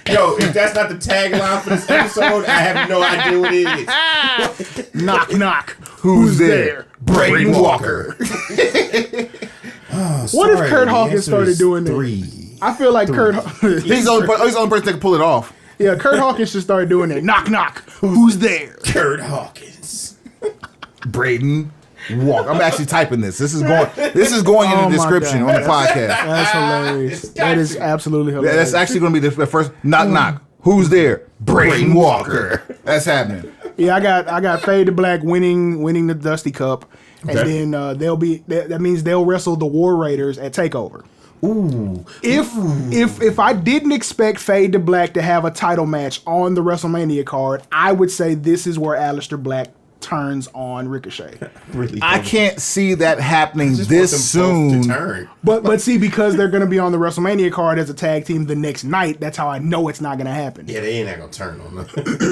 If that's not the tagline for this episode, I have no idea what it is. Knock, knock. Who's there? Braden Walker. What if Kurt Hawkins started doing that? 3. I feel like Kurt. He's the only person that can pull it off. Yeah, Kurt Hawkins should start doing that. Knock, knock. Who's there? Kurt Hawkins. Braden Walker. I'm actually typing this. This is going in the description on the podcast. That's hilarious. That is absolutely hilarious. That's actually going to be the first knock knock. Who's there? Braden Walker. That's happening. Yeah, I got Fade to Black winning the Dusty Cup, and then that means they'll wrestle the War Raiders at Takeover. Ooh. If I didn't expect Fade to Black to have a title match on the WrestleMania card, I would say this is where Aleister Black turns on Ricochet. Really I can't see that happening this soon. But see, because they're going to be on the WrestleMania card as a tag team the next night, that's how I know it's not going to happen. Yeah, they ain't not going to turn on them.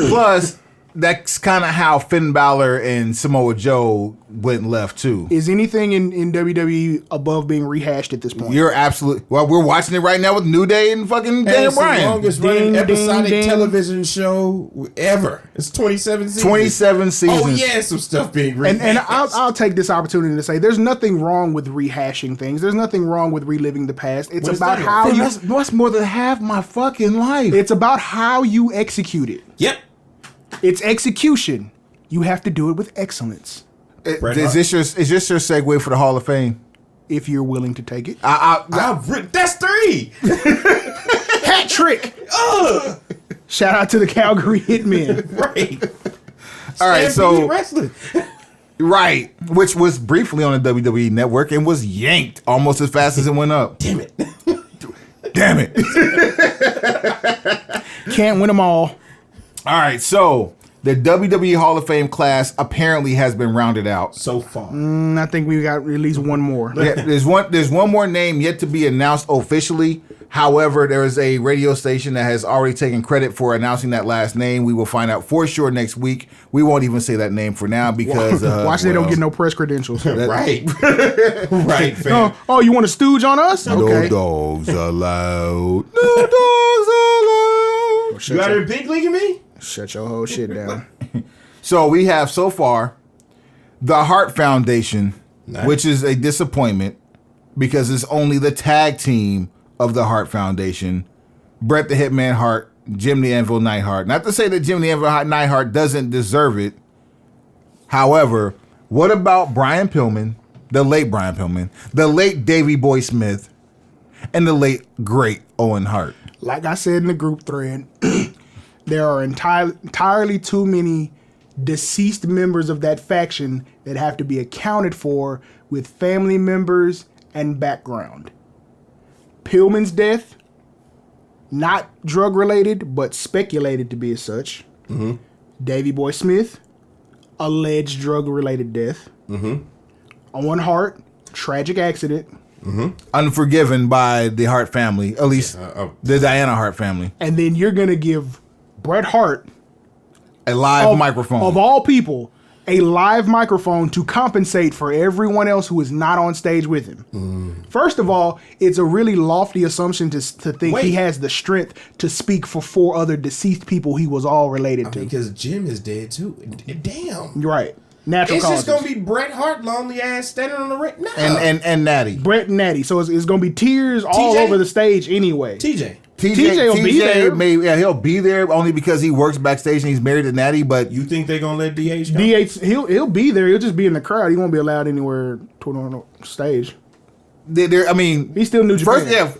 Plus, that's kind of how Finn Balor and Samoa Joe went left too. Is anything in WWE above being rehashed at this point? You're absolutely. Well, we're watching it right now with New Day and fucking Daniel Bryan. It's the longest running episodic television show ever. It's 27 seasons. 27 seasons. Oh yeah, some stuff being rehashed. And I'll take this opportunity to say there's nothing wrong with rehashing things. There's nothing wrong with reliving the past. It's about how you. That's more than half my fucking life. It's about how you execute it. Yep. It's execution. You have to do it with excellence. Is this your segue for the Hall of Fame? If you're willing to take it. That's 3. Hat trick. Shout out to the Calgary Hitmen. Right. All right, so wrestling. Right, which was briefly on the WWE Network and was yanked almost as fast as it went up. Damn it. Damn it. Can't win them all. All right, so the WWE Hall of Fame class apparently has been rounded out So far. I think we got at least one more. Yeah, there's one more name yet to be announced officially. However, there is a radio station that has already taken credit for announcing that last name. We will find out for sure next week. We won't even say that name for now because watch they don't get no press credentials. Right. Right, fam. Oh, you want to stooge on us? No Okay. dogs allowed. No dogs allowed. You out here big leaguing me? Shut your whole shit down. So we have so far the Hart Foundation, Nice. which is a disappointment because it's only the tag team of the Hart Foundation. Bret the Hitman Hart, Jim the Anvil Neidhart. Not to say that Jim the Anvil Neidhart doesn't deserve it. However, what about Brian Pillman, the late Brian Pillman, the late Davey Boy Smith, and the late great Owen Hart? Like I said in the group thread, there are entirely too many deceased members of that faction that have to be accounted for with family members and background. Pillman's death, not drug related, but speculated to be as such. Mm-hmm. Davey Boy Smith, alleged drug related death. Mm-hmm. Owen Hart, tragic accident. Mm-hmm. Unforgiven by the Hart family, at least the Diana Hart family. And then you're going to give Bret Hart a live microphone. Of all people, a live microphone to compensate for everyone else who is not on stage with him. First of all, it's a really lofty assumption to think he has the strength to speak for 4 other deceased people he was all related to. Because Jim is dead too. Damn. You're right. Natural It's causes. just gonna be Bret Hart, lonely ass, standing on the ring. No. And Natty. Bret and Natty. So it's going to be tears all over the stage anyway. TJ will be there. He'll be there only because he works backstage and he's married to Natty. But you think they're gonna let DH go? DH, he'll be there. He'll just be in the crowd. He won't be allowed anywhere on the stage. I mean, he's still New Japan. First, yeah.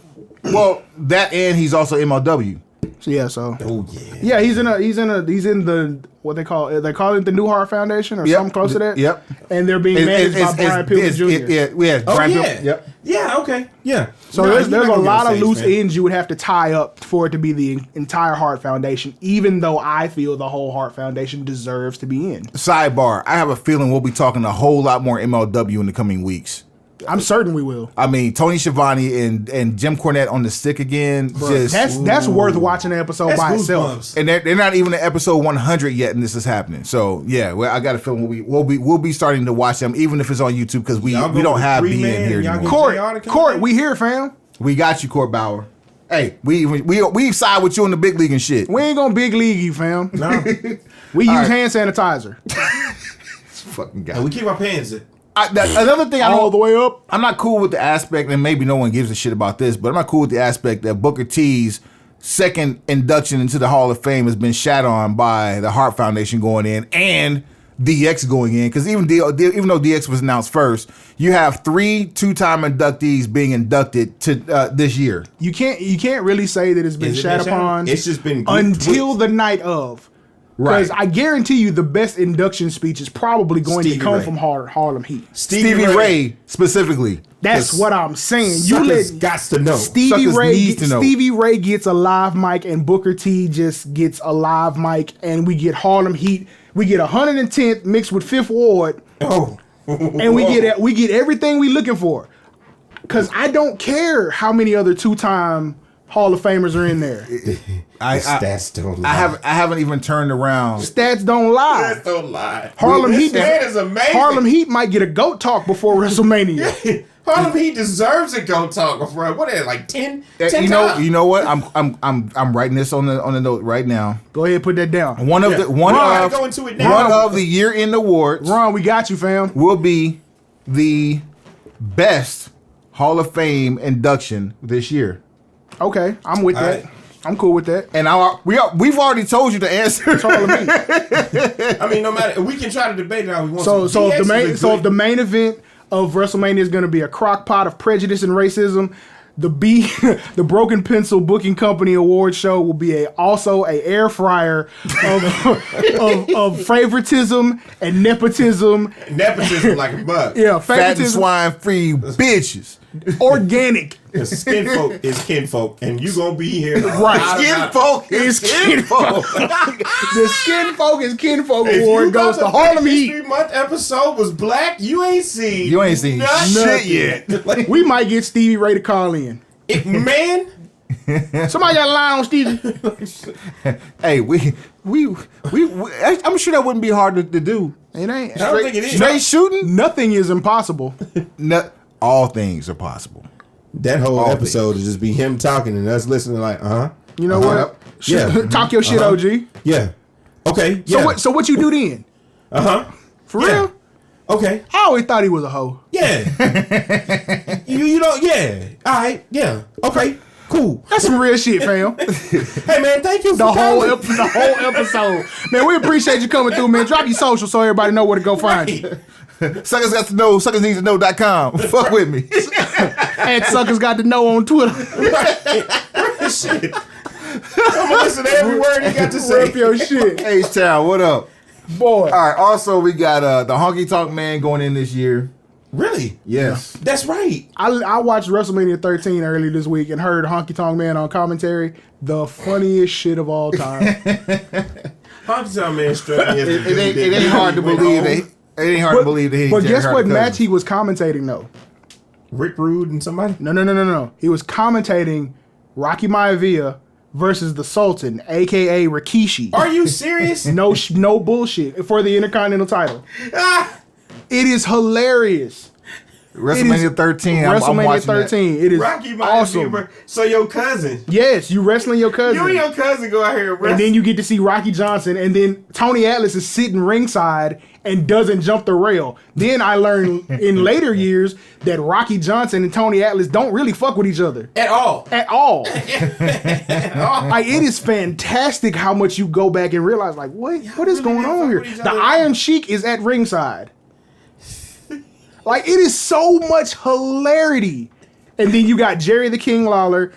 Well, that and he's also MLW. So yeah, so Oh yeah. yeah, he's in the what they call it the New Heart Foundation or Yep. something close to that. Yep. And they're being managed by Brian Pillman Jr. Yeah, Oh Brian yeah. Pillman. Yep. Yeah. Okay. Yeah. So Nah, there's you're a not gonna lot get of on loose stage, man. ends you would have to tie up for it to be the entire Hart Foundation, even though I feel the whole Hart Foundation deserves to be in. Sidebar: I have a feeling we'll be talking a whole lot more MLW in the coming weeks. I'm certain we will. I mean, Tony Schiavone and Jim Cornette on the stick again. That's worth watching an episode That's by itself. goosebumps. And they're not even at episode 100 yet, and this is happening. So yeah, well, I got a feeling we'll be starting to watch them, even if it's on YouTube, because we Y'all go don't with have three BN man, here y'all anymore. get JR to come Court, in? we here, fam. We got you, Court Bauer. Hey, we side with you in the big league and shit. We ain't gonna big league you, fam. No. We use right. hand sanitizer Fucking guy. And we keep our pants in. Another thing all the way up. I'm not cool with the aspect, and maybe no one gives a shit about this, but I'm not cool with the aspect that Booker T's second induction into the Hall of Fame has been shat on by the Hart Foundation going in and DX going in. Because even though DX was announced first, you have 3 two-time inductees being inducted to this year. You can't really say that it's been Has it shat been shat upon. on? It's just been until the night of. Because Right. I guarantee you the best induction speech is probably going Stevie to come Ray. from Harlem Heat. Stevie Ray specifically. That's what I'm saying. Suckers gots to know. Stevie Suckers Ray needs to know. Stevie Ray gets a live mic and Booker T just gets a live mic, and we get Harlem Heat. We get 110th mixed with Fifth Ward, Oh. and we get everything we looking for. Cause I don't care how many other two-time Hall of Famers are in there. Stats don't lie. I haven't even turned around. Stats don't lie. Stats don't lie. Harlem This Heat man is amazing. Harlem Heat might get a GOAT talk before WrestleMania. Harlem Heat deserves a go talk before what is it, like 10 You times? know what? I'm writing this on the note right now. Go ahead, put that down. One of Yeah. the one Ron, of go into it now. one of the year-end awards Ron, we got you, fam. will be the best Hall of Fame induction this year. Okay, I'm with that. right. I'm cool with that. And we've already told you the answer. Harlem Heat. I mean, no matter, we can try to debate it how we want So to. so if DX is a if the main event of WrestleMania is going to be a crock pot of prejudice and racism, the Broken Pencil Booking Company Award show will be also a air fryer of favoritism and nepotism. nepotism like a bug. Yeah, Fat and favoritism, swine-free bitches. organic. The skin folk is kinfolk, and you gonna be here. Right. Kinfolk is kinfolk. The Skin Folk is Kinfolk If Award you goes thought to the Harlem Black Heat. History Month episode was black, you ain't seen Shit nothing. yet. Like, We might get Stevie Ray to call in. man, Somebody got a line on Stevie. Hey, I'm sure that wouldn't be hard to do. It ain't. I don't think it is. Straight shooting? Nothing is impossible. No, all things are possible. that whole All episode would just be him talking and us listening like, You know what? Yeah. Talk your shit, OG. yeah, okay, yeah, So what you do then? For Yeah. real? okay, I always thought he was a hoe. yeah. you don't, yeah, all right, yeah, okay, cool. That's some real shit, fam. Hey man, thank you for The whole coming. episode. Man, we appreciate you coming through, man. Drop your social so everybody know where to go find you. Suckers got to know, suckersneedtoknow.com. Fuck with me. And Suckers Got to Know on Twitter. Shit. I'm gonna listen to every word you got to say. Rip your shit. H-Town, what up? Boy. All right, also we got the Honky Tonk Man going in this year. Really? Yes. That's right. I watched WrestleMania 13 early this week and heard Honky Tonk Man on commentary. The funniest shit of all time. Honky Tonk Man struck me as the dude It that ain't hard to went believe home. It ain't hard to believe that he But Jack guess Hardy what cousin. match he was commentating though? Rick Rude and somebody? No. He was commentating Rocky Maivia versus the Sultan, aka Rikishi. Are you serious? No bullshit for the Intercontinental title. Ah! It is hilarious. WrestleMania 13. I'm WrestleMania watching 13. It is Rocky awesome. Maivia. So your cousin. Yes, you wrestling your cousin. You and your cousin go out here and wrestle. And then you get to see Rocky Johnson, and then Tony Atlas is sitting ringside and doesn't jump the rail. Then I learned in later years that Rocky Johnson and Tony Atlas don't really fuck with each other. At all. At all. Like, it is fantastic how much you go back and realize, like, what is really going didn't on fuck here? with each The other. Iron Sheik is at ringside. Like, it is so much hilarity. And then you got Jerry the King Lawler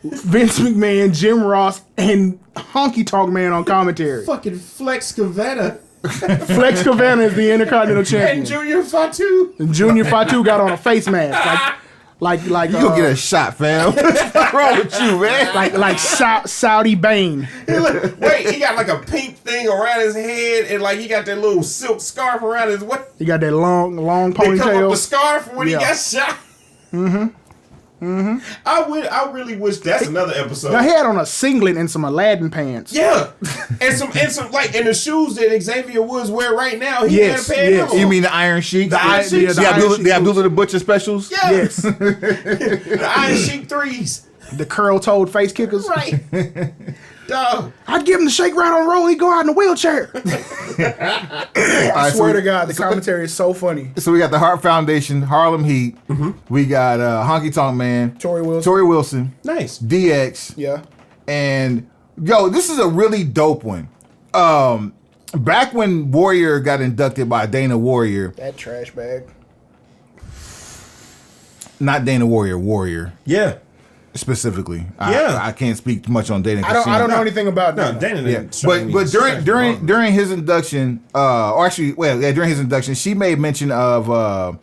Vince McMahon, Jim Ross, and Honky Tonk Man on commentary. Fucking Flex Cavetta Flex Cavana is the Intercontinental Champion. and Junior Fatu. And Junior Fatu got on a face mask. Like You gonna get a shot, fam. What's wrong with you, man? like Saudi Bane. Wait, he got like a pink thing around his head, and like he got that little silk scarf around his what? He got that long They come up the ponytail. scarf when he Yeah. got shot. I really wish that's another episode. Now he had on a singlet and some Aladdin pants. Yeah, and some like in the shoes that Xavier Woods wear right now. He Yes, had a pair yes. of them You on. mean the Iron Sheik? The Iron Sheik. The Abdullah the Butcher specials? Yeah. Yes. The Iron Sheik threes. The curl-toed face kickers. Right. Dog. I'd give him the shake, right on roll. He'd go out in a wheelchair. I swear to God, the commentary is so funny. So we got the Hart Foundation, Harlem Heat. We got Honky Tonk Man, Tori Wilson. Nice. DX, Yeah. and yo, this is a really dope one. Back when Warrior got inducted by Dana Warrior, That trash bag. not Dana Warrior Yeah. specifically. Yeah. I can't speak much on Dana. I don't know anything about No, that. Dana Yeah, didn't. strike me but as during his induction, during his induction, she made mention of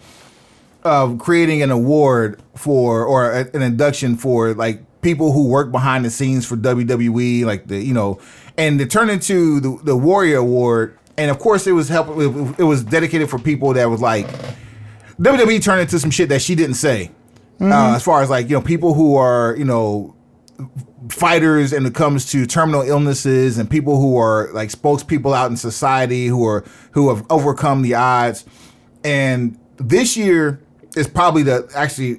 creating an award for or an induction for like people who work behind the scenes for WWE, like and it turned into the Warrior Award, and of course it was it was dedicated for people that was like WWE turned into some shit that she didn't say, as far as like people who are fighters and it comes to terminal illnesses and people who are like spokespeople out in society who have overcome the odds. And this year is probably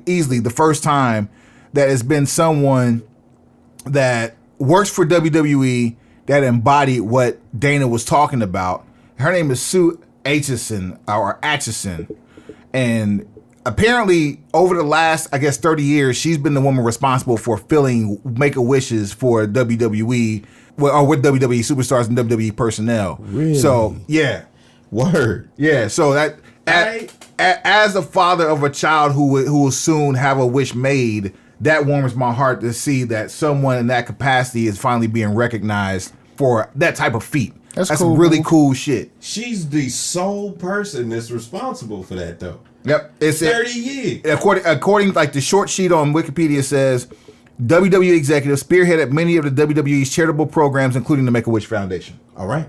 easily the first time that it's been someone that works for WWE that embodied what Dana was talking about. Her name is Sue Aitchison. And apparently, over the last, 30 years, she's been the woman responsible for filling Make-A-Wishes for WWE, or with WWE superstars and WWE personnel. Really? So, yeah. Word. Yeah, so that, as a father of a child who will soon have a wish made, that warms my heart to see that someone in that capacity is finally being recognized for that type of feat. That's cool, really man. cool shit. She's the sole person that's responsible for that, though. Yep, it's 30 years. According like the short sheet on Wikipedia says, WWE executive spearheaded many of the WWE's charitable programs, including the Make-A-Wish Foundation. All right.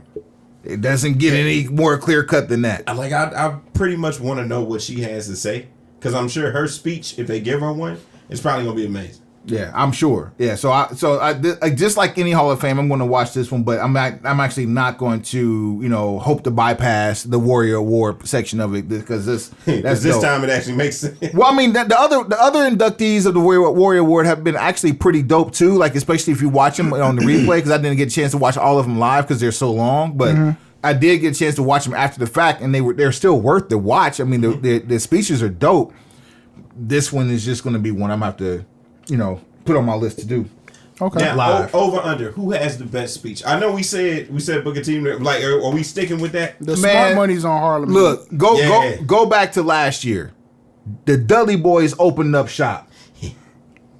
It doesn't get any more clear cut than that. I pretty much want to know what she has to say, because I'm sure her speech, if they give her one, it's probably gonna be amazing. Yeah, I'm sure. Yeah, so I just like any Hall of Fame, I'm going to watch this one, but I'm actually not going to hope to bypass the Warrior Award section of it because this dope. Time it actually makes sense. Well, I mean, the other inductees of the Warrior Award have been actually pretty dope too. Like especially if you watch them on the replay, because I didn't get a chance to watch all of them live because they're so long. But I did get a chance to watch them after the fact, and they're still worth the watch. I mean, the speeches are dope. This one is just going to be one I'm gonna have to, put on my list to do. Okay. Now, Live. over under, who has the best speech? I know we said Booker T. Like, are we sticking with that? The Man, smart money's on Harlem. Look, Yeah. go back to last year. The Dudley Boys opened up shop.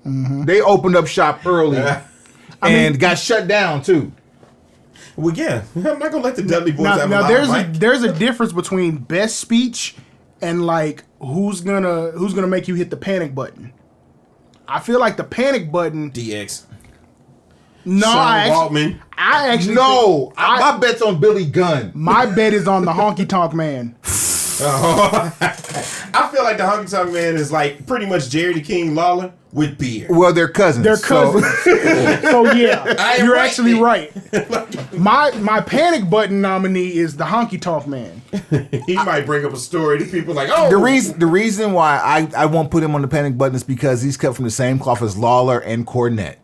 They opened up shop early and got shut down too. Well, yeah, I'm not gonna let the Dudley Boys have a Now lot there's of mic. there's a difference between best speech and like who's gonna make you hit the panic button. I feel like the panic button. DX. No, Sean Waltman. I actually No, think- my bet's on Billy Gunn. my bet is on the Honky Tonk Man. I feel like the Honky Tonk Man is like pretty much Jerry the King Lawler with beer. Well, they're cousins. They're so- cousins. So yeah, I am you're right actually then. right. My panic button nominee is the Honky Tonk Man. He might bring up a story that people like, oh, The reason why I won't put him on the panic button is because he's cut from the same cloth as Lawler and Cornette.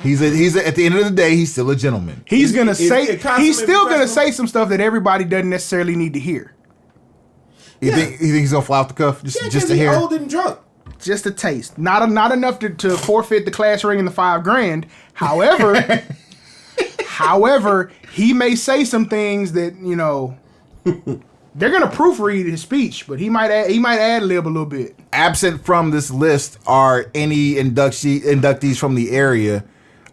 He's at the end of the day, he's still a gentleman. He's gonna is he say a consummate he's still gonna professional? say some stuff that everybody doesn't necessarily need to hear. You think he's gonna fly off the cuff just yeah, to he's hear? old and drunk. Just a taste, not enough to forfeit the class ring and the $5,000. However, he may say some things that they're gonna proofread his speech, but he might ad lib a little bit. absent from this list are any inductees from the area.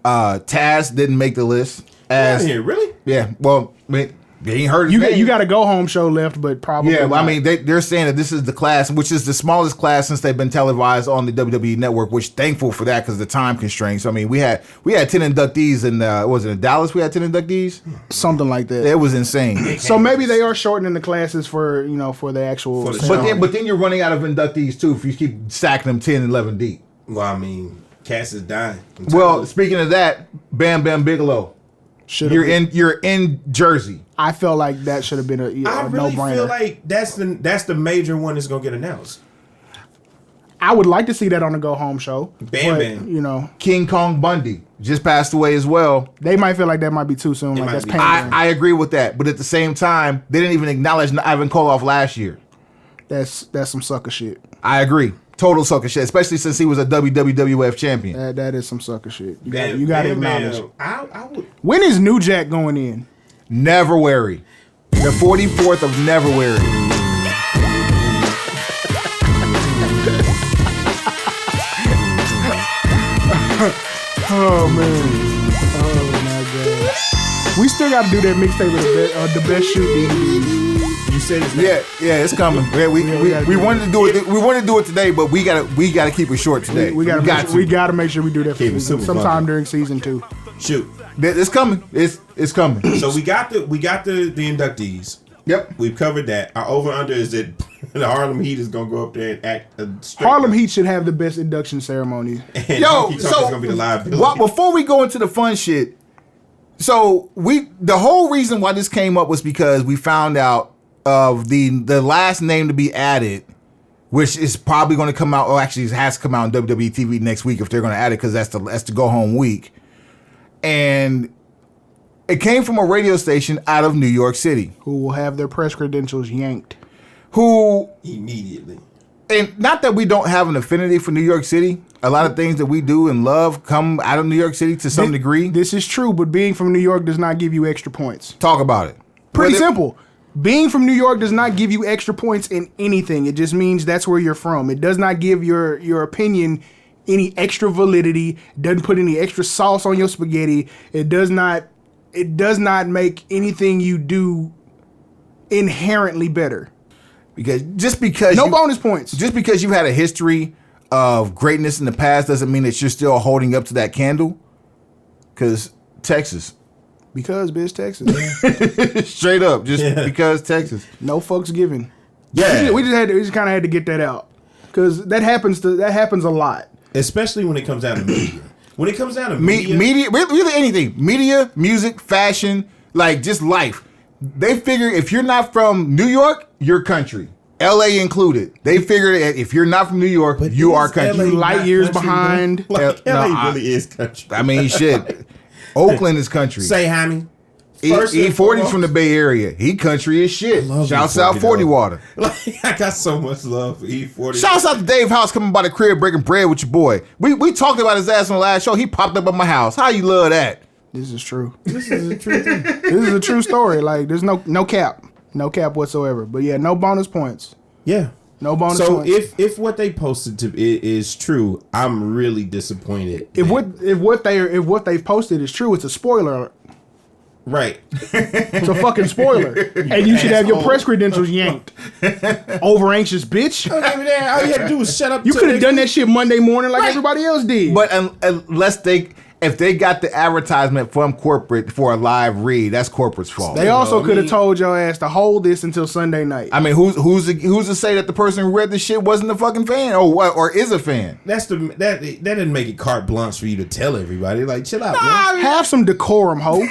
Taz didn't make the list. Here, really? Yeah. Well, I mean, they ain't heard his You name. got a go home show left, but probably. Yeah, well, I not. mean, they're saying that this is the class, which is the smallest class since they've been televised on the WWE Network. Which thankful for that because of the time constraints. I mean, we had 10 inductees in was it in Dallas? We had 10 inductees. Something like that. It was insane. So maybe they are shortening the classes for for the actual. For the ceremony. But then you're running out of inductees too if you keep stacking them 10 and 11 deep. Well, I mean, Cass is dying. Well, speaking of that, Bam Bam Bigelow, Should've you're in Jersey. I felt like that should have been a I really no-brainer. feel like that's the major one that's gonna get announced. I would like to see that on the go home show. Bam but, Bam. King Kong Bundy just passed away as well. They might feel like that might be too soon. Like might that's be. pandering. I agree with that, but at the same time, they didn't even acknowledge Ivan Koloff last year. That's some sucker shit. I agree. Total sucker shit, especially since he was a WWF champion. That is some sucker shit. You Bam, got to Bam acknowledge. Bam. I would. When is New Jack going in? Never wary. The 44th of Never Wary. Oh man. Oh my god. We still got to do that mixtape of the best shoot DVD. You said it's Yeah, it's coming. Yeah, we wanted to do it. We wanted to do it today, but we gotta keep it short today. We got to make sure we do that Keep it super sometime fun. during season 2. Shoot. It's coming. It's coming. So we got the inductees. Yep. We've covered that. Our over under is that the Harlem Heat is gonna go up there and act straight Harlem up. Heat should have the best induction ceremony. And Yo, Honky Tonk is so gonna be the liability. before we go into the fun shit, so the whole reason why this came up was because we found out of the last name to be added, which is probably going to come out. Or actually, it has to come out on WWE TV next week if they're going to add it because that's the go home week, and it came from a radio station out of New York City. Who will have their press credentials yanked? Who Immediately. And not that we don't have an affinity for New York City. A lot of things that we do and love come out of New York City to some degree. This is true, but being from New York does not give you extra points. Talk about it. Pretty Whether- simple. Being from New York does not give you extra points in anything. It just means that's where you're from. It does not give your opinion any extra validity. Doesn't put any extra sauce on your spaghetti. It does not make anything you do inherently better. Because just because No bonus points. Just because you had a history of greatness in the past doesn't mean that you're still holding up to that candle. Because Texas, Because bitch, Texas. straight up, just because Texas. No fucks given. Yeah. We just kind of had to get that out because that happens a lot. Especially when it comes down to media. When it comes down to Media, really anything. Media, music, fashion, like just life. They figure if you're not from New York, you're country. LA included. They figure that if you're not from New York, you are country. LA Light not years country, behind. bro? Like, No, LA really is country. I mean, shit. Oakland is country. Say, Hammy. E40's from the Bay Area. He country as shit. love Shouts E40 out 40 though. Water. Like, I got so much love for E40. Shouts out to Dave House coming by the crib breaking bread with your boy. We talked about his ass on the last show. He popped up at my house. How you love that? This is true. This is a true thing. This is a true story. Like there's no cap. No cap whatsoever. But yeah, no bonus points. Yeah. No bonus So points. if what they posted is true, I'm really disappointed. If what they've posted is true, it's a spoiler alert. Right. It's a fucking spoiler. And you should have your press credentials yanked. Over anxious bitch. All you had to do was shut up. You could have done that shit Monday morning like everybody else did. But unless if they got the advertisement from corporate for a live read, that's corporate's fault. they also could have told your ass to hold this until Sunday night. I mean, who's to say that the person who read the shit wasn't a fucking fan or is a fan? That didn't make it carte blanche for you to tell everybody. Like, chill out, man. Have some decorum, ho.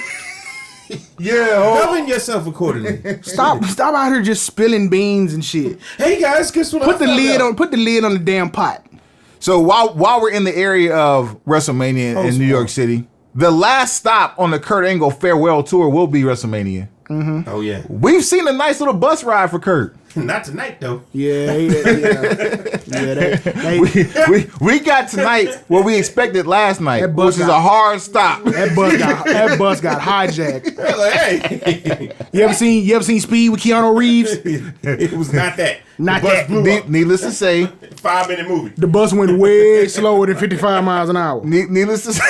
Yeah. Govern yourself accordingly. Stop out here just spilling beans and shit. Hey guys, guess what? Put the lid on the damn pot. So while we're in the area of WrestleMania in New York City, the last stop on the Kurt Angle farewell tour will be WrestleMania. Oh yeah. We've seen a nice little bus ride for Kurt. Not tonight though. Yeah. We got tonight what we expected last night, That bus which is got- a hard stop. That bus got hijacked. Like, hey, You ever seen Speed with Keanu Reeves? it was not that. Not the bus that. blew up. Needless to say, 5-minute movie. The bus went way slower than 55 miles an hour. needless to say,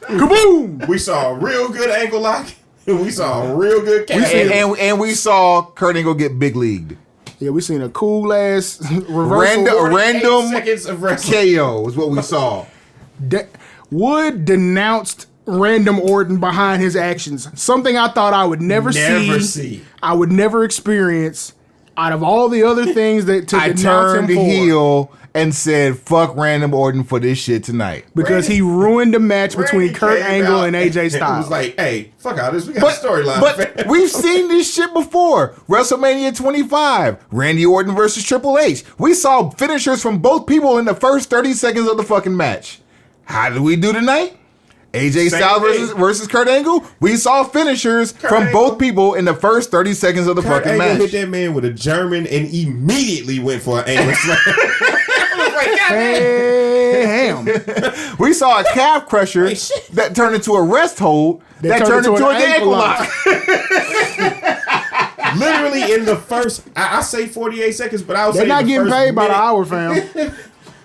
Kaboom! We saw a real good ankle lock. We saw a real good catch. and we saw Kurt Angle get big leagued. Yeah, we seen a cool ass reversal. Random 8 seconds of wrestling. KO is what we saw. Wood denounced Random Orton behind his actions. Something I thought I would never see. I would never experience. Out of all the other things that to I denounce turned him for, heel and said, "Fuck Random Orton for this shit tonight." because he ruined the match between Randy Kurt came Angle out and AJ It Styles. was like, hey, fuck all this. We got a storyline. But we've seen this shit before. WrestleMania 25, Randy Orton versus Triple H. We saw finishers from both people in the first 30 seconds of the fucking match. How did we do tonight? AJ Styles versus Kurt Angle. We saw finishers from Angle. both people in the first 30 seconds of the Kurt fucking Angle match. hit that man with a German and immediately went for an angle slam. I was like, God Damn. We saw a calf crusher Hey, shit. that turned into a rest hold that turned into an ankle lock. literally in the first, I say 48 seconds, but I was They're not getting paid by the hour, fam.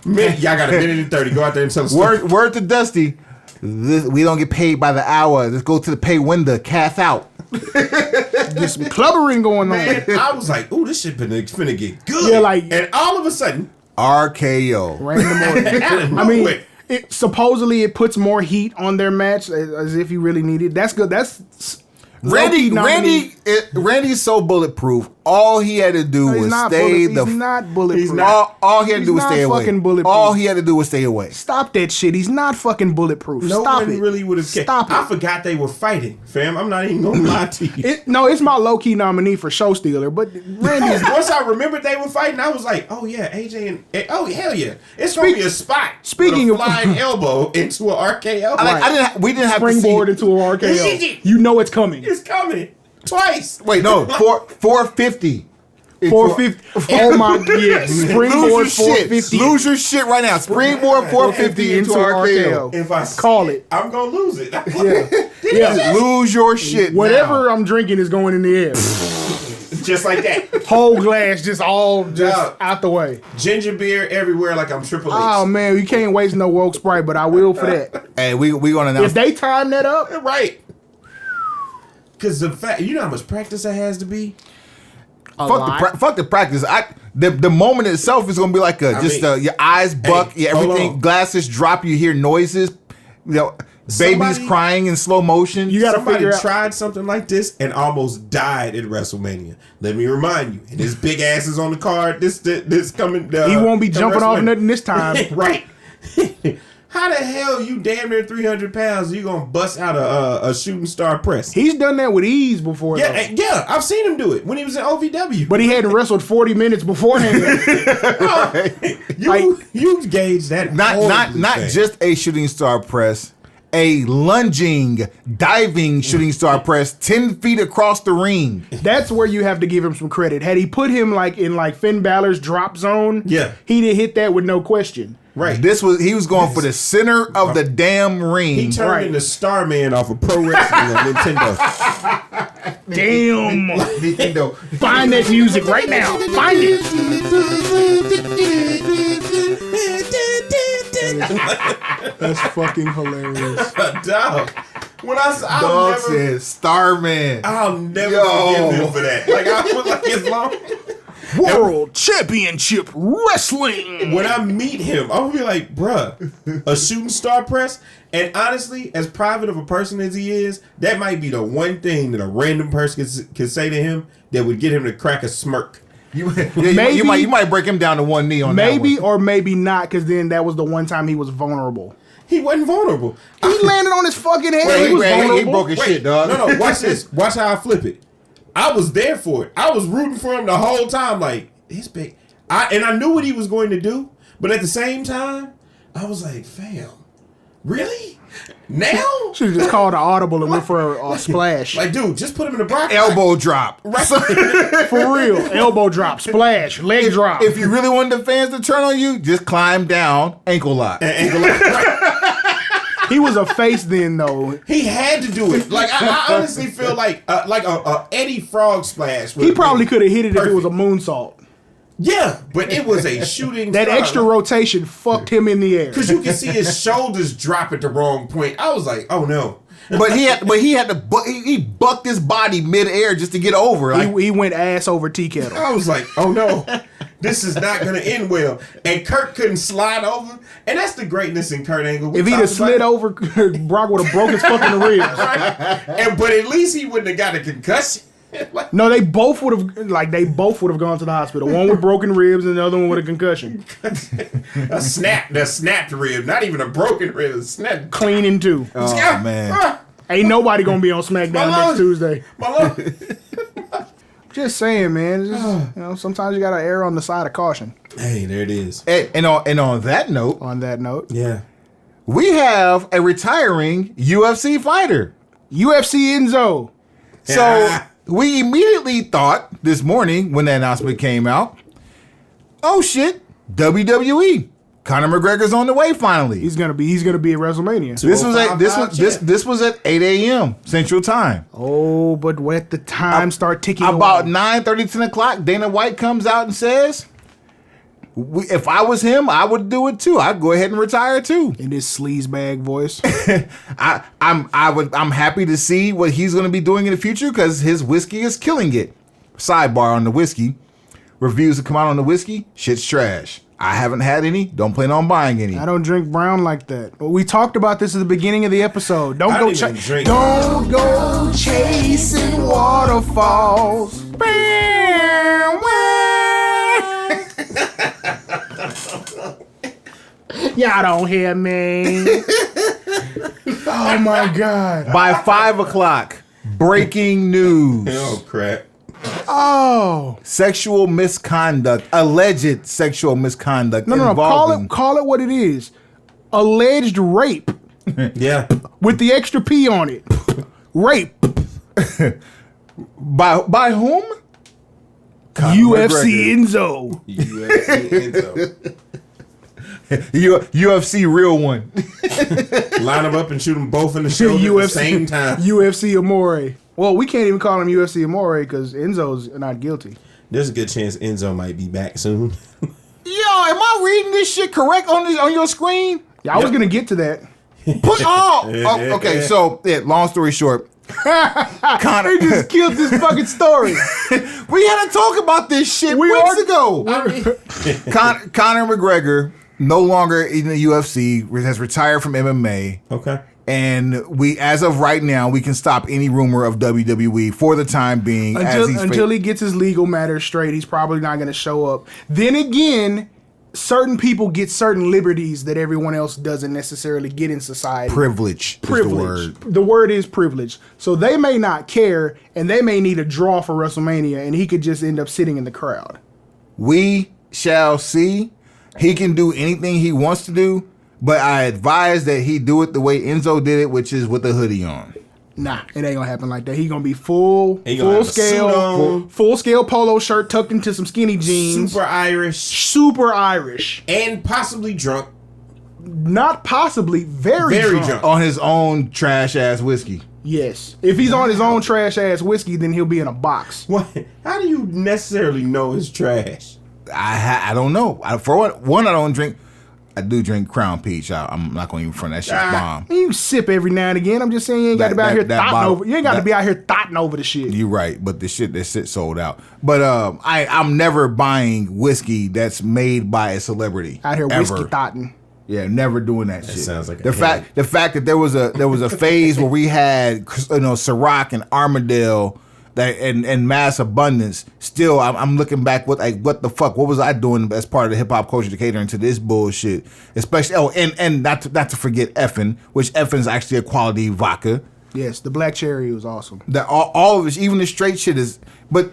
Y'all got a minute and 30. Go out there and tell the story. Word to Dusty. We don't get paid by the hour. Let's go to the pay window. Calf out. There's some clubbering going on. Man, I was like, ooh, this shit finna get good. Yeah, like- and all of a sudden, RKO. Random Orton. out of I mean, nowhere, supposedly it puts more heat on their match as if you really need it. That's good. That's Randy's so bulletproof. All he had to do was stay the. He's not bulletproof. He's not. All he had to He's do was not stay away. fucking bulletproof. All he had to do was stay away. Stop that shit. He's not fucking bulletproof. no Stop one it. really would have cared. Stop it. I forgot they were fighting, fam. I'm not even gonna lie to you. No, it's my low key nominee for show stealer, but Randy's Once I remembered they were fighting, I was like, oh yeah, AJ and oh hell yeah, it's gonna be a spot. Speaking with a of- flying elbow into an RKO. We didn't have springboard to see. into an RKO. You know it's coming. It's coming twice. Wait, no, 450. 450. Oh my yes. Springboard Lose your shit. 450. Lose your shit right now. Springboard 450 into RKO. If I Call it. I'm gonna lose it. Yeah. Lose your shit. Whatever now. I'm drinking is going in the air. Just like that. Whole glass just Yeah. out the way. Ginger beer everywhere, like I'm Triple H. Oh man, you can't waste no woke Sprite, but I will for that. Hey, we gonna announce. If they time that up, Right. Because the fact, you know how much practice that has to be. Fuck the practice. The moment itself is gonna be like your eyes buck, hold everything, on. glasses drop, you hear noises, babies Somebody- crying in slow motion. You gotta Somebody figure out. tried something like this and almost died at WrestleMania. Let me remind you, and his big ass is on the card. This coming. He won't be jumping off WrestleMania. nothing this time. Right. How the hell you damn near 300 pounds? You gonna bust out a shooting star press? He's done that with ease before. Yeah, though. yeah. I've seen him do it when he was in OVW. But he hadn't wrestled 40 minutes beforehand. you gauge that. not horribly, fam. just a shooting star press, a lunging, diving shooting star press 10 feet across the ring. That's where you have to give him some credit. Had he put him in Finn Balor's drop zone, Yeah. he'd have hit that with no question. Right. He was going for the center of the damn ring. He turned Right. into Starman off of Pro Wrestling on Nintendo. Damn. Nintendo. Find that music right now. Find it. That's fucking hilarious. Dog. When I'll Dog never, said Starman. I'll never Yo. forgive him for that. Like I feel like as long World Championship Wrestling. when I meet him, I'll be like, bruh, a shooting star press. And honestly, as private of a person as he is, that might be the one thing that a random person can say to him that would get him to crack a smirk. You Maybe- might break him down to one knee on Maybe that one. or maybe not, because then that was the one time he was vulnerable. He wasn't vulnerable. He landed on his fucking head. Wait, he was he vulnerable. broke his Wait, shit, dog. No, watch this. Watch how I flip it. I was there for it. I was rooting for him the whole time. Like, he's big. And I knew what he was going to do. But at the same time, I was like, fam, Really? Now? Should have just called an audible and went for a splash. Like, dude, just put him in the broccoli. Elbow drop. Right. For real. Elbow drop, splash, leg drop. If you really wanted the fans to turn on you, just climb down, ankle lock. He was a face then, though. He had to do it. Like, I honestly feel like a Eddie Frog splash. He probably could have hit it if it was a moonsault. Yeah, but it was a shooting That star. extra rotation fucked him in the air. Because you can see his shoulders drop at the wrong point. I was like, oh no. But he bucked his body midair just to get over. Like, He went ass over tea kettle. I was like, oh no, this is not going to end well. And Kurt couldn't slide over. And that's the greatness in Kurt Angle. If he'd have slid over, Brock would have broke his fucking ribs. But at least he wouldn't have got a concussion. Like, No, they both would have gone to the hospital. One with broken ribs and the other one with a concussion. a snapped rib, not even a broken rib, a snapped. Clean in two. oh man. Ain't nobody gonna be on SmackDown next Tuesday. My lord. Just saying, man. It's just, sometimes you gotta err on the side of caution. Hey, there it is. And on that note, On that note, Yeah. we have a retiring UFC fighter. UFC Enzo. So Yeah. we immediately thought this morning when that announcement came out, oh shit, WWE. Conor McGregor's on the way finally. He's gonna be at WrestleMania. This was at 8 a.m. Central Time. Oh, but when the time start ticking About away. 9:30, 10 o'clock, Dana White comes out and says, if I was him, I would do it too. I'd go ahead and retire too. in this sleazebag voice. I'm happy to see what he's going to be doing in the future because his whiskey is killing it. Sidebar on the whiskey. Reviews that come out on the whiskey, shit's trash. I haven't had any. Don't plan on buying any. I don't drink brown like that. We talked about this at the beginning of the episode. I don't even drink. Don't go chasing waterfalls. Y'all don't hear me. Oh my God. By 5 o'clock, breaking news. Oh, crap. Oh. Sexual misconduct, alleged sexual misconduct. No. involving Call it what it is. Alleged rape Yeah. with the extra P on it. Rape. By whom? Conor UFC Enzo. UFC real one. Line them up and shoot them both in the shoulder at the same time. UFC Amore. Well, we can't even call him UFC Amore because Enzo's not guilty. There's a good chance Enzo might be back soon. Yo, am I reading this shit correct on your screen? Yeah, I was gonna get to that. Okay. So, long story short, Conor Just killed this fucking story. we had to talk about this shit weeks ago. Conor McGregor, no longer in the UFC, has retired from MMA. Okay. And as of right now, we can stop any rumor of WWE for the time being. Until he gets his legal matters straight, he's probably not going to show up. Then again, certain people get certain liberties that everyone else doesn't necessarily get in society. Privilege. Is the word. The word is privilege. So they may not care, and they may need a draw for WrestleMania, and he could just end up sitting in the crowd. We shall see. He can do anything he wants to do. But I advise that he do it the way Enzo did it, which is with the hoodie on. Nah, it ain't gonna happen like that. He gonna be full have scale, full scale polo shirt tucked into some skinny jeans. Super Irish. And possibly drunk. not possibly, very drunk. On his own trash ass whiskey. Yes. If he's on his own trash ass whiskey, then he'll be in a box. What? How do you necessarily know it's trash? I don't know. For one, I don't drink. I do drink Crown Peach. I'm not going to even front that shit's bomb. You sip every now and again. I'm just saying you ain't got to be out here thotting over. You ain't got to be out here thotting over the shit. You're right, but the shit sold out. But I'm never buying whiskey that's made by a celebrity. Out here ever. whiskey thotting. Yeah, never doing that shit. Sounds like the fact that there was a phase where we had Ciroc and Armadale that in mass abundance. Still, I'm looking back what the fuck? What was I doing as part of the hip hop culture to catering to this bullshit? Especially and not to forget Effin, which Effin's actually a quality vodka. Yes, the black cherry was awesome. That all of it, even the straight shit is. But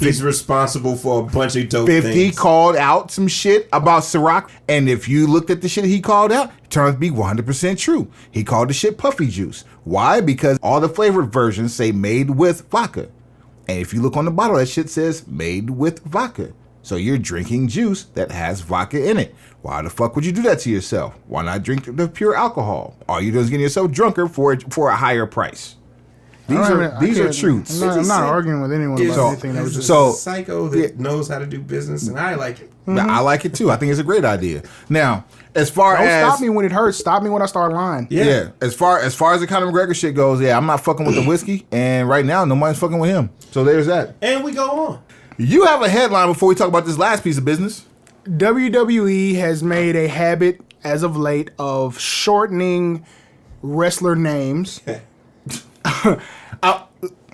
He's responsible for a bunch of dope 50 things. called out some shit about Ciroc, and if you looked at the shit he called out, it turns out to be 100% true. He called the shit puffy juice. Why? Because all the flavored versions say made with vodka. And if you look on the bottle, that shit says made with vodka. So you're drinking juice that has vodka in it. Why the fuck would you do that to yourself? Why not drink the pure alcohol? All you're doing is getting yourself drunker for a higher price. These are truths. I'm not arguing with anyone about anything that was just a psycho that knows how to do business, and I like it. I like it too. I think it's a great idea. Now, as far Don't as stop me when it hurts. Stop me when I start lying. yeah, as far as the Conor McGregor shit goes, I'm not fucking with the whiskey, and right now nobody's fucking with him. So there's that. And we go on. You have a headline before we talk about this last piece of business. WWE has made a habit as of late of shortening wrestler names.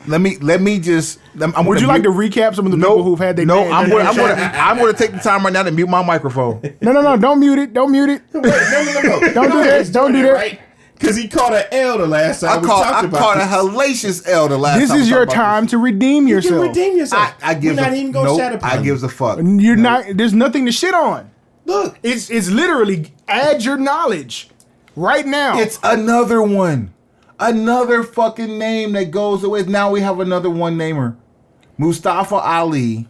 Let me just. Would you like to recap some of the people who've had their names? I'm going to take the time right now to mute my microphone. No, don't mute it. Don't mute it. No. Don't do that. Don't do that. Right? Because he caught an L the last time I caught a hellacious L the last This time. is your time to redeem yourself. You can redeem yourself. I give We're not even going to chat upon I gives a fuck. You're not. There's nothing to shit on. Look. It's literally add your knowledge right now. It's another one. Another fucking name that goes away. Now we have another one namer. Mustafa Ali.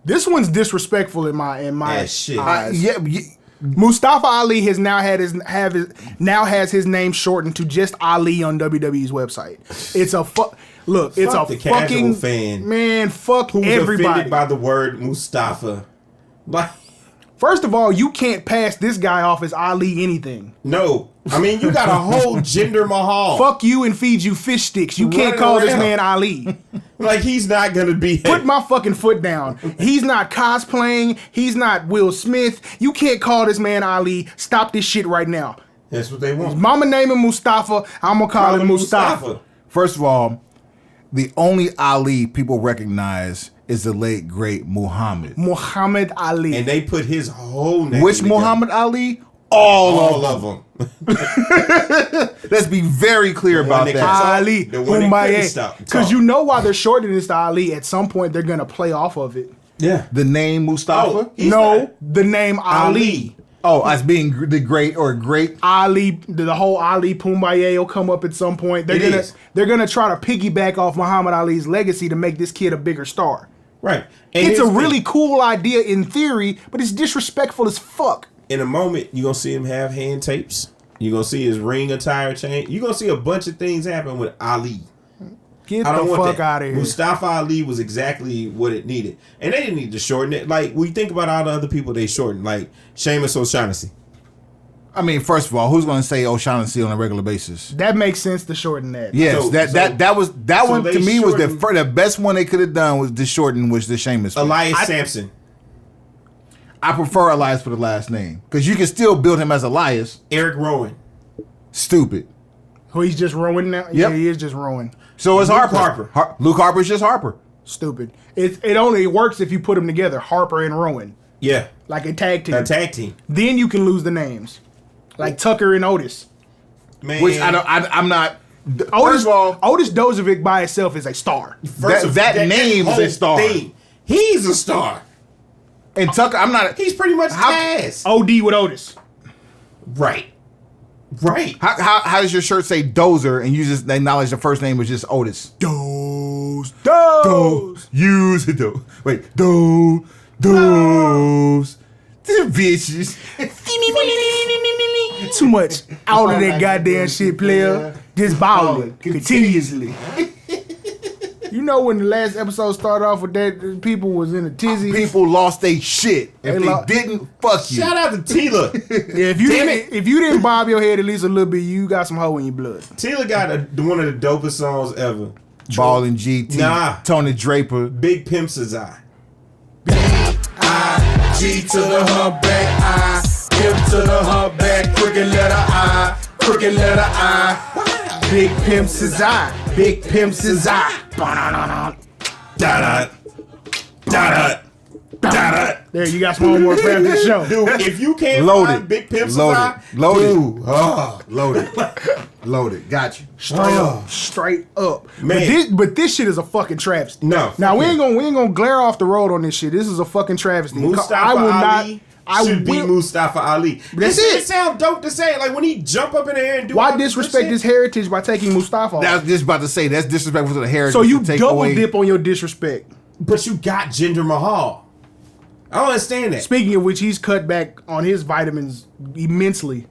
This one's disrespectful in my shit. eyes. Mustafa Ali has now has his name shortened to just Ali on WWE's website. It's a look. It's a the fucking casual fan, man. Fuck who's everybody offended by the word Mustafa. Like, first of all, you can't pass this guy off as Ali anything. no, I mean you got a whole Jinder Mahal. Fuck you and feed you fish sticks. You can't Running call this around. man Ali. Like he's not gonna be. Put my fucking foot down. He's not cosplaying. He's not Will Smith. You can't call this man Ali. Stop this shit right now. That's what they want. Mama name him Mustafa. I'm gonna call him Mustafa. First of all, the only Ali people recognize is the late great Muhammad. Muhammad Ali. And they put his whole name. Which together. Muhammad Ali? All of them. Let's be very clear about that that. Ali. The one that couldn't stop talking. Because you know why they're shortening this to Ali. At some point, they're gonna play off of it. Yeah. The name Mustafa? The name Ali. Oh, as being the great or great. Ali, the whole Ali Pumbaaye will come up at some point. They're gonna try to piggyback off Muhammad Ali's legacy to make this kid a bigger star. Right. And It's a really cool idea in theory, but it's disrespectful as fuck. In a moment, you're going to see him have hand tapes. You're going to see his ring attire change. You're going to see a bunch of things happen with Ali. Get I don't the want fuck that. out of here. Mustafa Ali was exactly what it needed. And they didn't need to shorten it. Like, we think about all the other people they shortened, like Sheamus O'Shaughnessy. I mean, first of all, who's going to say O'Shaughnessy on a regular basis? That makes sense to shorten that. Yes, So that one to me was shortened- the best one they could have done was the shorten was the Sheamus one. Elias Sampson. I prefer Elias for the last name because you can still build him as Elias. Eric Rowan. Stupid. Who he's just Rowan now? Yep. Yeah, he is just Rowan. So is Luke Harper. Harper. Luke Harper's just Harper. Stupid. It only works if you put them together, Harper and Rowan, Yeah. like a tag team. A tag team. Then you can lose the names, like Tucker and Otis. Man. Which I'm not. Otis, First of all, Otis Dozovic by itself is a star. that name is a whole star. thing, he's a star. And Tucker, I'm not. He's pretty much Taz. OD with Otis. Right. Right. How does your shirt say Dozer and you just acknowledge the first name was just Otis? Doze. Use it though. Wait, those bitches. Too much out of that goddamn shit, player. Just balling continuously. You know when the last episode started off with that, people was in a tizzy. People lost their shit. If they didn't, fuck you. Shout out to Tila. Yeah, if you didn't bob your head at least a little bit, you got some hoe in your blood. Tila got one of the dopest songs ever. Ball and GT. Nah. Tony Draper. Big Pimp's his eye. G to the humpback I, Pimp to the humpback, crooked letter I, crooked letter I. Big Pimp's his eye. Big Pimp's his eye. Da-da. Da-da. Da-da. There, you got some homework for after the show. Dude, if you can't Loaded. find Big Pimp's Loaded. eye, Loaded. dude, Loaded. Loaded. Got you. Straight up. Man. But this shit is a fucking travesty. No. Now we ain't gonna glare off the road on this shit. This is a fucking travesty. Mustafa Ali should be Mustafa Ali. That's It sounds dope to say. Like when he jump up in the air and do Why all this disrespect shit? his heritage by taking Mustafa off? I was just about to say that's disrespectful to the heritage. So you to take double away. dip on your disrespect. But you got Jinder Mahal. I don't understand that. Speaking of which, he's cut back on his vitamins immensely.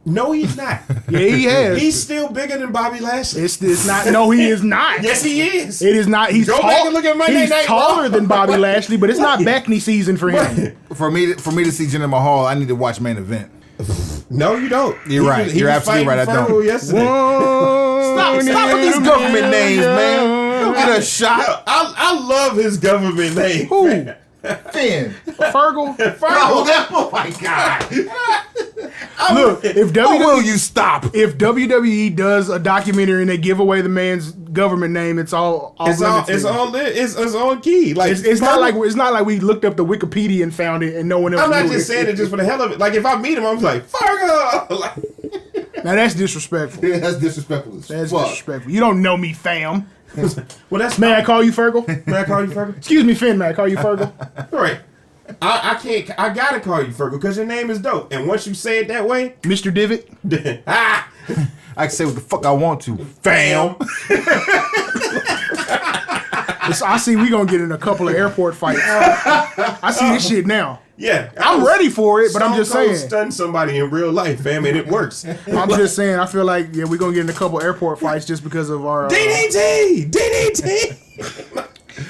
No, he's not. Yeah, he has. He's still bigger than Bobby Lashley. It's not. No, he is not. Yes, he is. It is not. He's Go back and look at Monday He's Night taller Raw. than Bobby Lashley, but it's not back knee season for him. For me to see Jinder Mahal, I need to watch main event. No, you don't. You're right. You're absolutely right. I don't. Stop Stop with these government names, man. Don't get a shot. I love his government name. Who? Finn. Fergal? Oh my God. Look, if How will WWE, you stop? if WWE does a documentary and they give away the man's government name, it's all It's all key. Like it's not like we looked up the Wikipedia and found it and no one else I'm not knew just it. saying it just for the hell of it. Like if I meet him, I'm like Fargo. Like, Now that's disrespectful. Yeah, that's disrespectful as That's fuck. disrespectful. You don't know me, fam. well, that's May I call you Fergal? May I call you Fergal? Excuse me, Finn. May I call you Fergal? All right. I can't. I gotta call you Fergal because your name is dope. And once you say it that way, Mr. Divot? ah, I can say what the fuck I want to. Fam. I see we gonna get in a couple of airport fights. I see this shit now. yeah, I'm ready for it, but I'm Stone just Cold saying. stun somebody in real life, fam, and it works. I'm just saying. I feel like we're gonna get in a couple airport fights just because of our. DDT.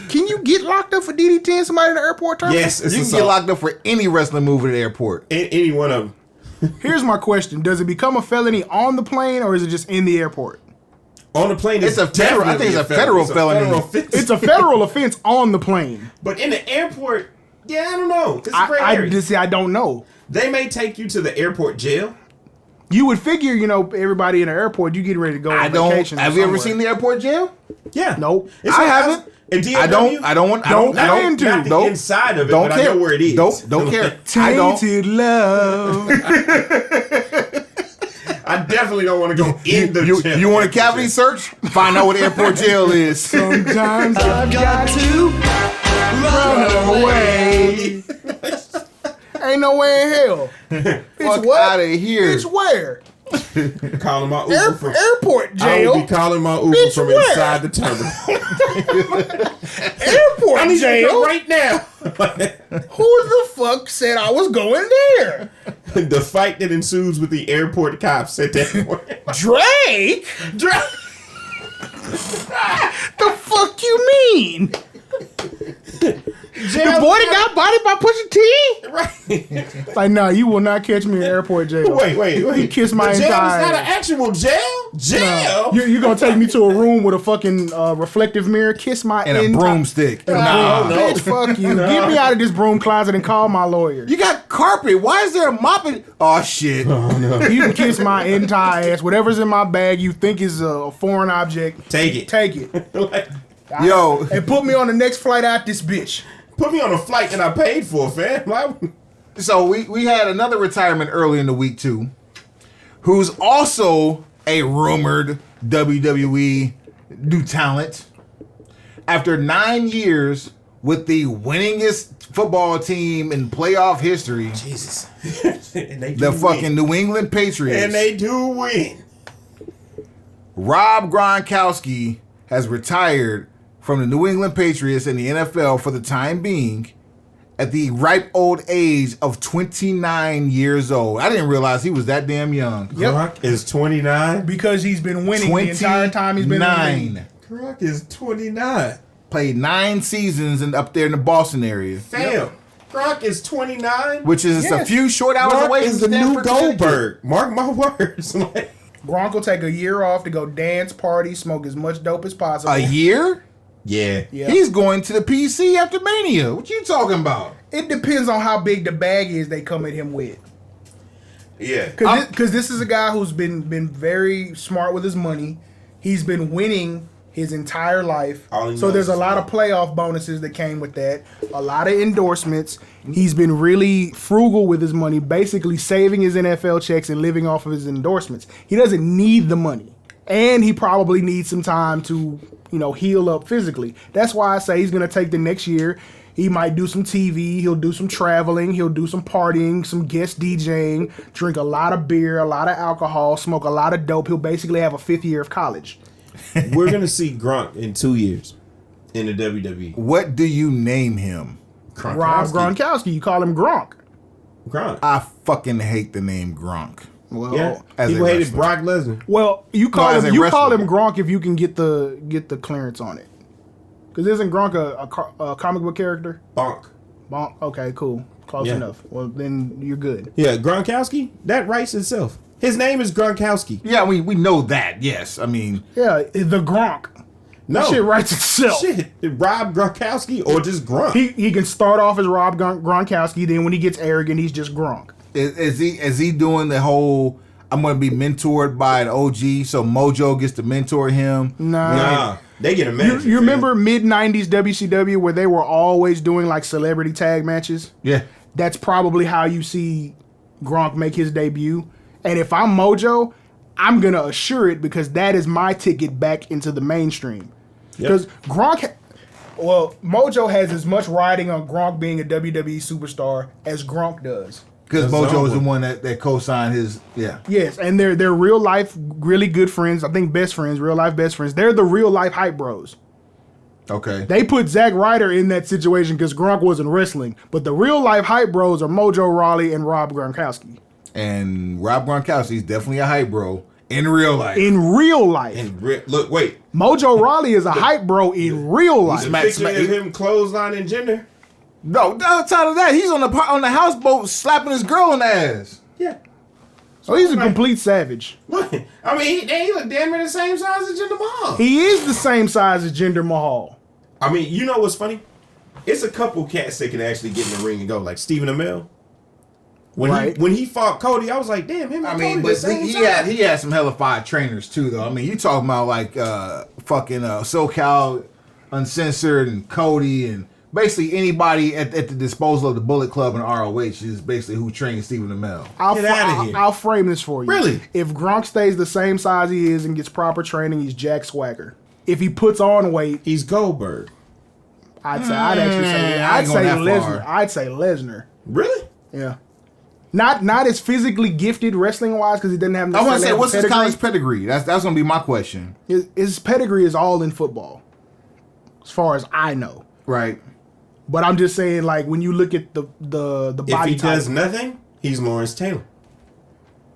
Can you get locked up for DDTing somebody in the airport terminal? Yes, it's You can assault. get locked up for any wrestling move at the airport. Any one of them. Here's my question: does it become a felony on the plane, or is it just in the airport? On the plane, It's a federal- I think it's a federal felony. offense. It's a federal offense on the plane. But in the airport, yeah, I don't know. It's a gray area. I don't know. They may take you to the airport jail. You would figure, everybody in the airport, you getting ready to go I on don't. vacation. Have you ever seen the airport jail? Yeah. Nope. It's I like- haven't. In DFW, I don't plan to. Not the Don't- inside of it, Don't but care. I know where it is. Don't care. I don't. Tainted love. I definitely don't want to go in the jail. You want a cavity search? Find out what airport jail is. Sometimes I've got to run away. Ain't nowhere in hell. It's Fuck what? out of here. It's where? Calling my Uber from Airport I jail. will be calling my Uber Bitch, from where? inside the terminal. Airport I need you to jail. go right now. Who the fuck said I was going there? The fight that ensues with the airport cops at that point. Drake? The fuck you mean? The boy that got bodied by Pusha T? Right. Like, nah, you will not catch me in airport jail. Wait. He kissed my the jail entire is not ass. an actual jail. Jail. You're gonna take me to a room with a fucking reflective mirror, kiss my And a entire- broomstick. Nah, no. bitch, fuck you. Get me out of this broom closet and call my lawyer. You got carpet. Why is there a mopping? Oh shit. You can kiss my entire ass. Whatever's in my bag you think is a foreign object, Take it. take it. Like, Yo. And put me on the next flight out this bitch. put me on a flight that I paid for, fam. So we had another retirement early in the week too, who's also a rumored WWE new talent. After 9 years with the winningest football team in playoff history, Jesus. And they do the win. fucking New England Patriots, And they do win. Rob Gronkowski has retired from the New England Patriots and the NFL for the time being at the ripe old age of 29 years old. I didn't realize he was that damn young. Gronk is 29. Because he's been winning the entire time he's been in the league. Gronk is 29. Played 9 seasons up there in the Boston area, Fam. Gronk is 29. which is a Yes. few short hours Gronk away is from the new Stanford, Connecticut. Goldberg. Mark my words. Like, Gronk will take a year off to go dance, party, smoke as much dope as possible. A year? yeah. Yeah. He's going to the PC after Mania. What you talking about? It depends on how big the bag is they come at him with. Yeah. Because this is a guy who's been very smart with his money. He's been winning his entire life. All he So knows there's a is lot of playoff bonuses that came with that. A lot of endorsements. He's been really frugal with his money, basically saving his NFL checks and living off of his endorsements. He doesn't need the money. And he probably needs some time to, heal up physically. That's why I say he's going to take the next year. He might do some TV, he'll do some traveling, he'll do some partying, some guest DJing, drink a lot of beer, a lot of alcohol, smoke a lot of dope. He'll basically have a 5th year of college. We're going to see Gronk in 2 years in the WWE. What do you name him? Rob Gronkowski, you call him Gronk. Gronk. I fucking hate the name Gronk. Well, Yeah. as a People hated wrestler. Brock Lesnar. Well, you call as him a call wrestler. him Gronk if you can get the clearance on it. Because isn't Gronk a comic book character? Bonk. Bonk. Okay, cool, close Yeah. enough. Well, then you're good. Yeah, Gronkowski, that writes itself. His name is Gronkowski. Yeah, we know that. Yes, I mean, Yeah, the Gronk. No. That shit writes itself. Shit. Rob Gronkowski or just Gronk? He can start off as Rob Gronkowski. Then when he gets arrogant, he's just Gronk. is he doing the whole? I'm going to be mentored by an OG, so Mojo gets to mentor him. Nah, they get a manager. You remember mid-90s WCW where they were always doing like celebrity tag matches? Yeah, That's probably how you see Gronk make his debut. And if I'm Mojo, I'm going to assure it because that is my ticket back into the mainstream. Because Gronk, Mojo has as much riding on Gronk being a WWE superstar as Gronk does. because That's Mojo is the over. one that co-signed his. Yeah, Yes, and they're real life, really good friends. I think best friends, real life best friends. They're the real life hype bros. okay. They put Zack Ryder in that situation because Gronk wasn't wrestling. But the real life hype bros are Mojo Rawley and Rob Gronkowski. And Rob Gronkowski is definitely a hype bro in real life. In real life. Look, wait. Mojo Rawley is a hype bro in real life. The Smack- picture smack- of him clotheslining Jinder. No, outside of that, he's on the houseboat slapping his girl in the ass. Yeah. So he's a complete savage. What? I mean, he look damn near the same size as Jinder Mahal. He is the same size as Jinder Mahal. I mean, you know what's funny? It's a couple cats that can actually get in the ring and go, like Stephen Amell. When he fought Cody, I was like, damn, him and I mean, Cody but the same he size. had some hella fire trainers too, though. I mean, you talking about like fucking SoCal Uncensored and Cody and basically anybody at the disposal of the Bullet Club and ROH is basically who trained Stephen Amell. Get outta here. I'll frame this for you. Really? If Gronk stays the same size he is and gets proper training, he's Jack Swagger. If he puts on weight, He's Goldberg. I'd actually say I ain't going that Lesnar. far. I'd say Lesnar. Really? Yeah. Not as physically gifted wrestling wise because he doesn't have. I want to say, necessarily what's have his pedigree. college pedigree? That's gonna be my question. His pedigree is all in football, as far as I know. Right. But I'm just saying, like when you look at the If body he type, does nothing, he's Lawrence Taylor.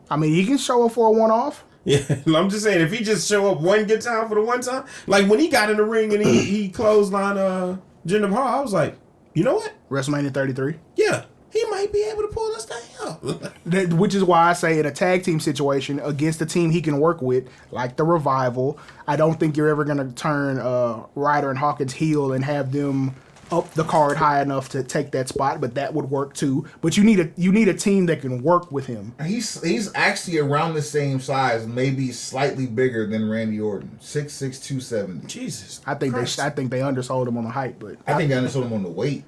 I mean, he can show up for a one-off. Yeah, I'm just saying, if he just show up one good time for the one time, like when he got in the ring and he clotheslined Jinder Mahal, I was like, you know what? WrestleMania 33. Yeah, he might be able to pull this thing out. Which is why I say in a tag team situation against a team he can work with, like the Revival, I don't think you're ever going to turn Ryder and Hawkins heel and have them up the card high enough to take that spot, but that would work too. But you need a team that can work with him. He's actually around the same size, maybe slightly bigger than Randy Orton, 6'6", 270. Jesus, I think Christ. I think they undersold him on the height, but I think I undersold him on the weight.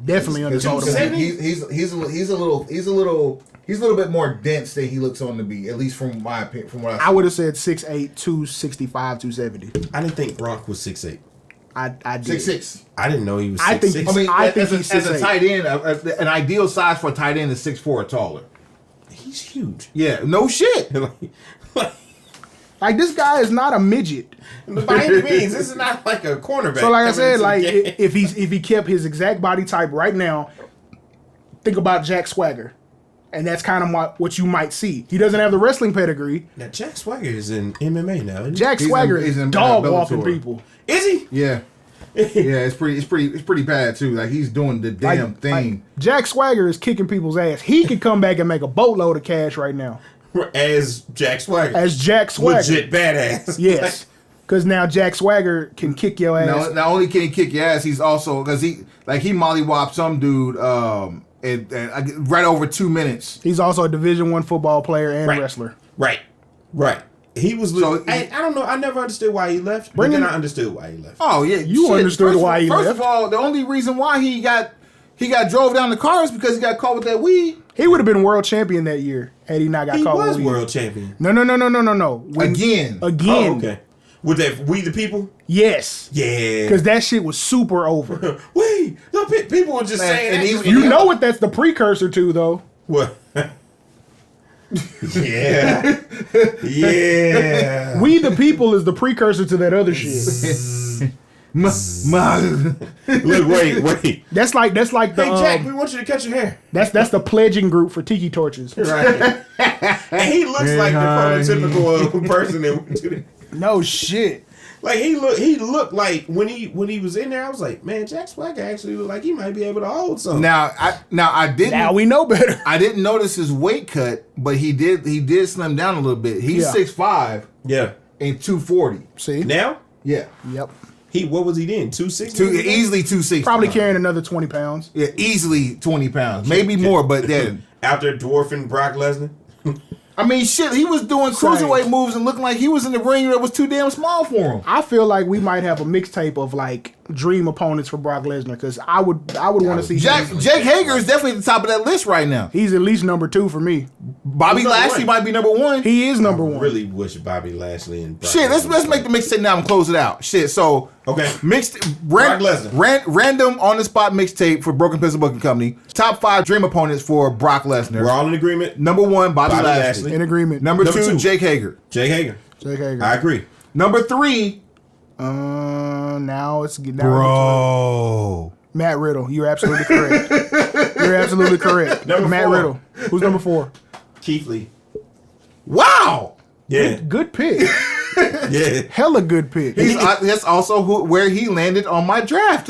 definitely undersold him. Seven? He's a little bit more dense than he looks on to be, at least from my opinion. From what I would have said 6'8", 265, 270. I didn't think Gronk was 6'8". I did. 6'6". I didn't know he was 6'6". I think- I mean, I think as he's a 6'8". tight end, an ideal size for a tight end is 6'4" or taller. he's huge. Yeah, no shit. Like this guy is not a midget. By any means, this is not like a cornerback. So like I coming said, into like the game. if he kept his exact body type right now, think about Jack Swagger, and that's kind of what you might see. He doesn't have the wrestling pedigree. Now Jack Swagger is in MMA now. Isn't he? Jack He's Swagger he's is in dog walking Bellator. people. Is he? Yeah. Yeah, it's pretty bad too. Like he's doing the damn thing. Like, Jack Swagger is kicking people's ass. He could come back and make a boatload of cash right now As Jack Swagger. as Jack Swagger. Legit badass. Yes, because now Jack Swagger can kick your ass. Not only can he kick your ass, he's also because he mollywopped some dude right over 2 minutes. He's also a Division I football player and Right. wrestler. Right. He was. I don't know. I never understood why he left. But then I understood why he left. Oh yeah, You understood why he left. First of all, the only reason why he got drove down the car is because he got caught with that weed. He would have been world champion that year had he not got caught with weed. He was world champion. No. Again. Oh, okay. With that, We the People? Yes. Yeah. Because that shit was super over. People were just saying that. You know what that's the precursor to, though. What? Yeah. Yeah. We the People is the precursor to that other shit. Look, wait. That's like the Hey, Jack, we want you to cut your hair. that's the pledging group for tiki torches. Right. And he looks like the prototypical person that would do that. No shit. Like he looked like when he was in there, I was like, man, Jack Swagger actually looked like he might be able to hold something. Now I didn't. Now we know better. I didn't notice his weight cut, but he did slim down a little bit. He's 6'5" Yeah. and 240. See? Now? Yeah. Yep. What was he then? 260? Easily 260. Probably carrying another 20 pounds. Yeah, easily 20 pounds. Maybe more, but then. After dwarfing Brock Lesnar? I mean, shit, he was doing cruiserweight moves and looking like he was in the ring that was too damn small for him. I feel like we might have a mixtape of like dream opponents for Brock Lesnar because I would want to see Jake Hager is definitely at the top of that list right now. He's at least number 2 for me. Bobby Lashley might be number 1. He is number 1. I really wish Bobby Lashley and Brock Shit, let's make the mixtape now and close it out. Shit, so okay, Brock Lesnar. Random on the spot mixtape for Broken Pencil Booking Company. Top 5 dream opponents for Brock Lesnar. We're all in agreement. Number 1, Bobby Lashley. In agreement. Number 2, Jake Hager. Jake Hager. I agree. Number 3. Now it's Bro. Matt Riddle. You're absolutely correct. Matt 4. Riddle. Who's number 4? Keith Lee. Wow. Yeah. Good pick. Yeah. Hella good pick. That's also where he landed on my draft.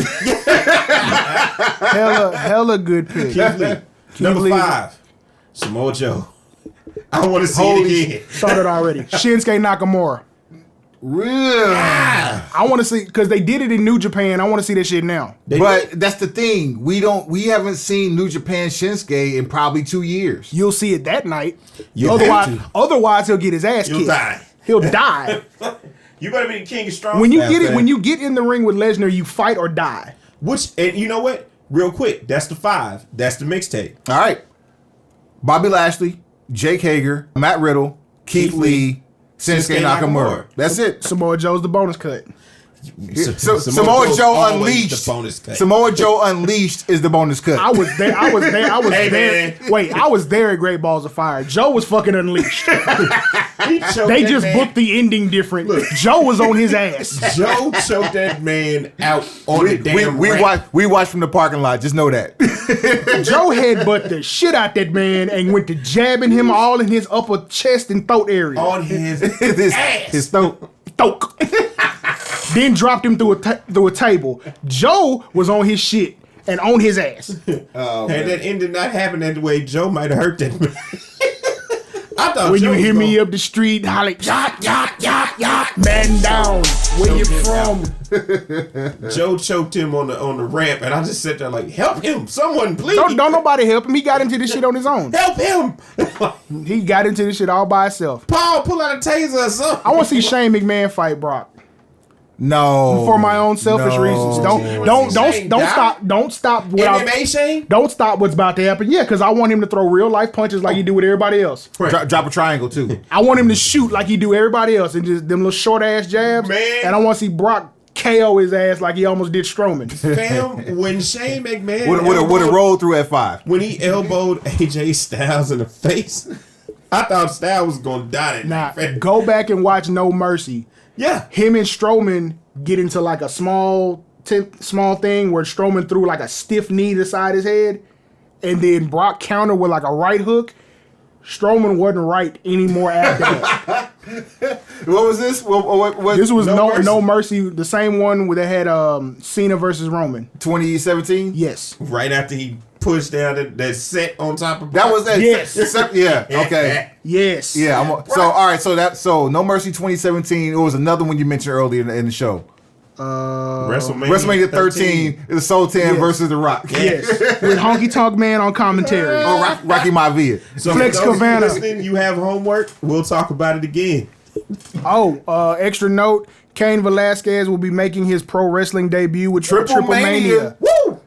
Hella good pick. Keith Lee. Number 5. Samoa Joe. I want to see it again. Started already. Shinsuke Nakamura. Real. I want to see because they did it in New Japan. I want to see that shit now. But that's the thing. We haven't seen New Japan Shinsuke in probably 2 years. You'll see it that night. Otherwise he'll get his ass kicked. He'll die. You better be the king of strong. When you get in the ring with Lesnar, you fight or die. And you know what? Real quick, that's the 5. That's the mixtape. All right. Bobby Lashley, Jake Hager, Matt Riddle, Keith Lee, Shinsuke Nakamura. That's it. Samoa Joe's the bonus cut. Samoa Joe Unleashed. The bonus cut. Samoa Joe Unleashed is the bonus cut. I was there. Hey, there. man. Wait, I was there at Great Balls of Fire. Joe was fucking unleashed. They just booked the ending different. Joe was on his ass. Joe choked that man out on the damn ramp. We watched from the parking lot. Just know that. Joe headbutt the shit out that man and went to jabbing him all in his upper chest and throat area. On his ass. His throat. Then dropped him through a table. Joe was on his shit and on his ass. And that ended not happen that way. Joe might have hurt that man. I thought when Joe you hear was me up the street hollering, yacht, man down. Where you from? Joe choked him on the ramp, and I just sat there like, help him, someone, please. Don't nobody help him. He got into this shit on his own. Help him. He got into this shit all by himself. Paul, pull out a taser or something. I want to see Shane McMahon fight Brock. No. For my own selfish reasons. Don't stop. MMA Shane? Don't stop what's about to happen. Yeah, because I want him to throw real life punches like he do with everybody else. Drop a triangle too. I want him to shoot like he do everybody else and just them little short ass jabs. Man. And I want to see Brock KO his ass like he almost did Strowman. Fam, when Shane McMahon would have rolled through F5. When he elbowed AJ Styles in the face, I thought Styles was gonna die. Now go back and watch No Mercy. Yeah, him and Strowman get into like a small thing where Strowman threw like a stiff knee to the side of his head, and then Brock countered with like a right hook. Strowman wasn't right anymore after that. What was this? What this was no Mercy, the same one where they had Cena versus Roman. 2017? Yes. Right after he pushed down that set on top of Brock. That was that. Yes. Yeah. Okay. Yes. Yeah. All right. So No Mercy 2017. It was another one you mentioned earlier in the show. WrestleMania 13 is Sultan versus The Rock. Yes. With Honky Tonk Man on commentary. Rocky Maivia. So Flex for those Cavana. listening, you have homework. We'll talk about it again. Extra note: Cain Velasquez will be making his pro wrestling debut with Triple Mania. Woo!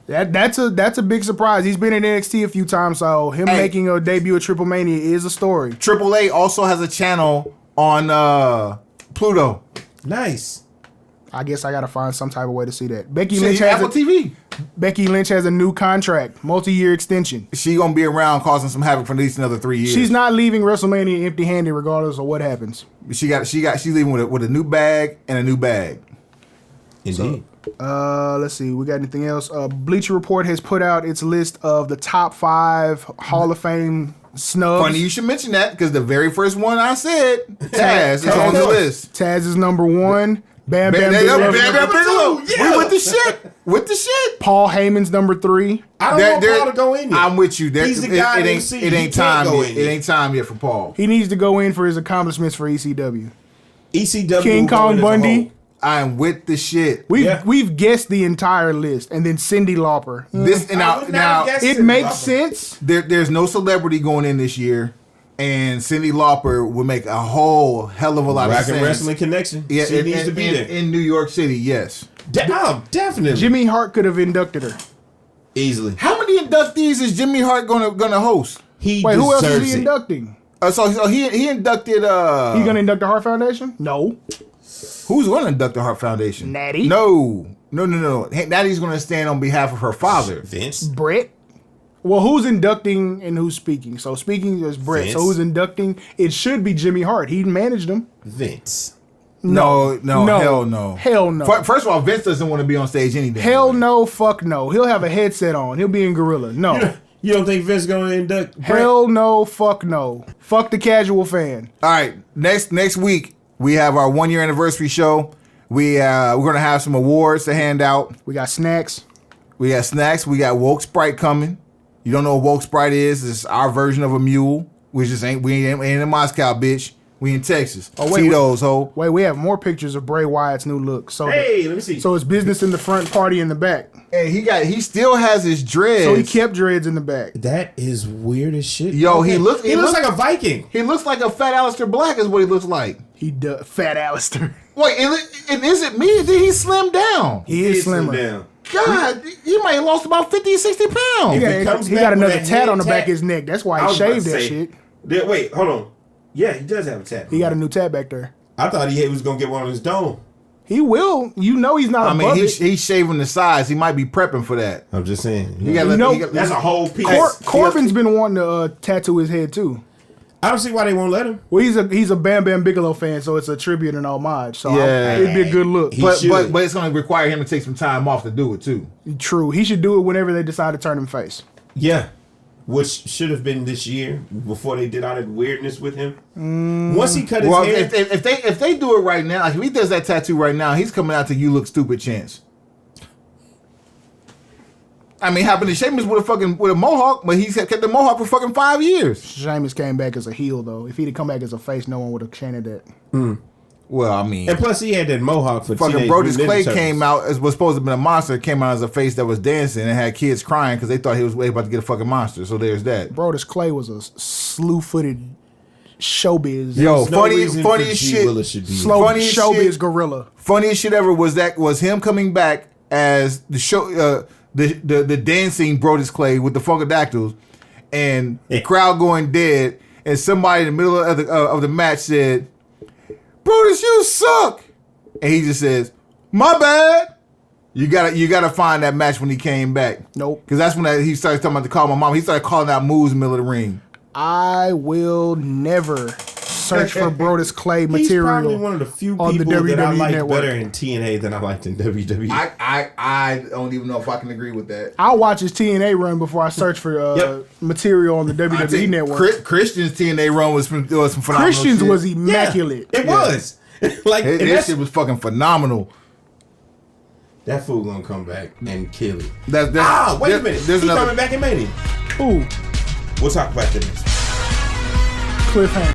That's a big surprise. He's been in NXT a few times, so him making a debut at Triple Mania is a story. Triple A also has a channel on Pluto. Nice. I guess I gotta find some type of way to see that. Becky Lynch has Apple TV. Becky Lynch has a new contract, multi-year extension. She gonna be around causing some havoc for at least another 3 years. She's not leaving WrestleMania empty-handed, regardless of what happens. She's leaving with a new bag and a new bag. Indeed. Let's see. We got anything else? Bleacher Report has put out its list of the top 5 Hall of Fame snubs. Funny you should mention that because the very first one I said, Taz, is on the list. Taz is number 1. Bam Bam Bigelow. We with the shit. Paul Heyman's number 3. I don't want Paul to go in yet. I'm with you. He's the guy it ain't time yet. It ain't time yet for Paul. He needs to go in for his accomplishments for ECW. ECW. King Kong Bundy. I'm with the shit. We've guessed the entire list, and then Cyndi Lauper. Now it makes sense. There's no celebrity going in this year, and Cyndi Lauper would make a whole hell of a lot of sense. Wrestling connection. Yeah, she needs to be there in New York City. Yes, definitely. Jimmy Hart could have inducted her easily. How many inductees is Jimmy Hart gonna host? Wait, who else is he inducting? So he inducted. He's gonna induct the Hart Foundation? No. Who's going to induct the Hart Foundation? Natty? No. Natty's going to stand on behalf of her father. Vince? Brett? Well, who's inducting and who's speaking? So speaking is Brett. Vince. So who's inducting? It should be Jimmy Hart. He managed him. Vince. No, hell no. Hell no. First of all, Vince doesn't want to be on stage any day. Hell no, fuck no. He'll have a headset on. He'll be in Gorilla. No. You don't think Vince going to induct Brett? Hell no, fuck no. Fuck the casual fan. All right, next week, we have our 1-year anniversary show. We're gonna have some awards to hand out. We got snacks. We got Woke Sprite coming. You don't know what Woke Sprite is? It's our version of a mule. We ain't in Moscow, bitch. We in Texas. Tito's, ho. Wait, we have more pictures of Bray Wyatt's new look. So let me see. So it's business in the front, party in the back. And he still has his dreads. So he kept dreads in the back. That is weird as shit. Yo, he looks like a Viking. He looks like a fat Aleister Black is what he looks like. He does. Fat Aleister. Wait, and is it me? Did he slim down? He is slimmer. God, he might have lost about 50, 60 pounds. He got another tat on the back of his neck. That's why he shaved that shit. Wait, hold on. Yeah, he does have a tat. He got a new tat back there. I thought he was going to get one on his dome. He will. You know he's not above it. He's shaving the sides. He might be prepping for that. I'm just saying. That's a whole piece. Corbin's been wanting to tattoo his head too. I don't see why they won't let him. Well, he's a Bam Bam Bigelow fan, so it's a tribute and homage. So it'd be a good look. But it's going to require him to take some time off to do it too. True. He should do it whenever they decide to turn him face. Yeah. Which should have been this year before they did all that weirdness with him. Once he cut his hair. If they do it right now, like if he does that tattoo right now, he's coming out to "You Look Stupid" chance. I mean, happened to Sheamus with a mohawk, but he's kept the mohawk for fucking 5 years. Sheamus came back as a heel though. If he'd have come back as a face, no one would have chanted that. Well, I mean, and plus he had that mohawk for fucking Brodus Clay came out as was supposed to have been a monster. Came out as a face that was dancing and had kids crying because they thought he was about to get a fucking monster. So there's that. Brodus Clay was a slew-footed showbiz. Yo, funniest shit. Showbiz gorilla. Funniest shit ever was him coming back as the show the dancing Brodus Clay with the Funkadactyls and the crowd going dead and somebody in the middle of the match said, "Brodus, you suck," and he just says, "My bad." You gotta find that match when he came back. Nope. Because that's when he started talking about to call my mom. He started calling out moves in the middle of the ring. I will never search for Brodus Clay material. He's probably one of the few people that I like Network. better in TNA than I liked in WWE. I don't even know if I can agree with that. I'll watch his TNA run before I search for material on the WWE Network. Christian's TNA run was some phenomenal Christian's shit. was immaculate. Yeah, it was. Like that shit was fucking phenomenal. That fool gonna come back and kill it. Wait a minute. He's coming back in Mania. Ooh. We'll talk about that next. Cliffhanger.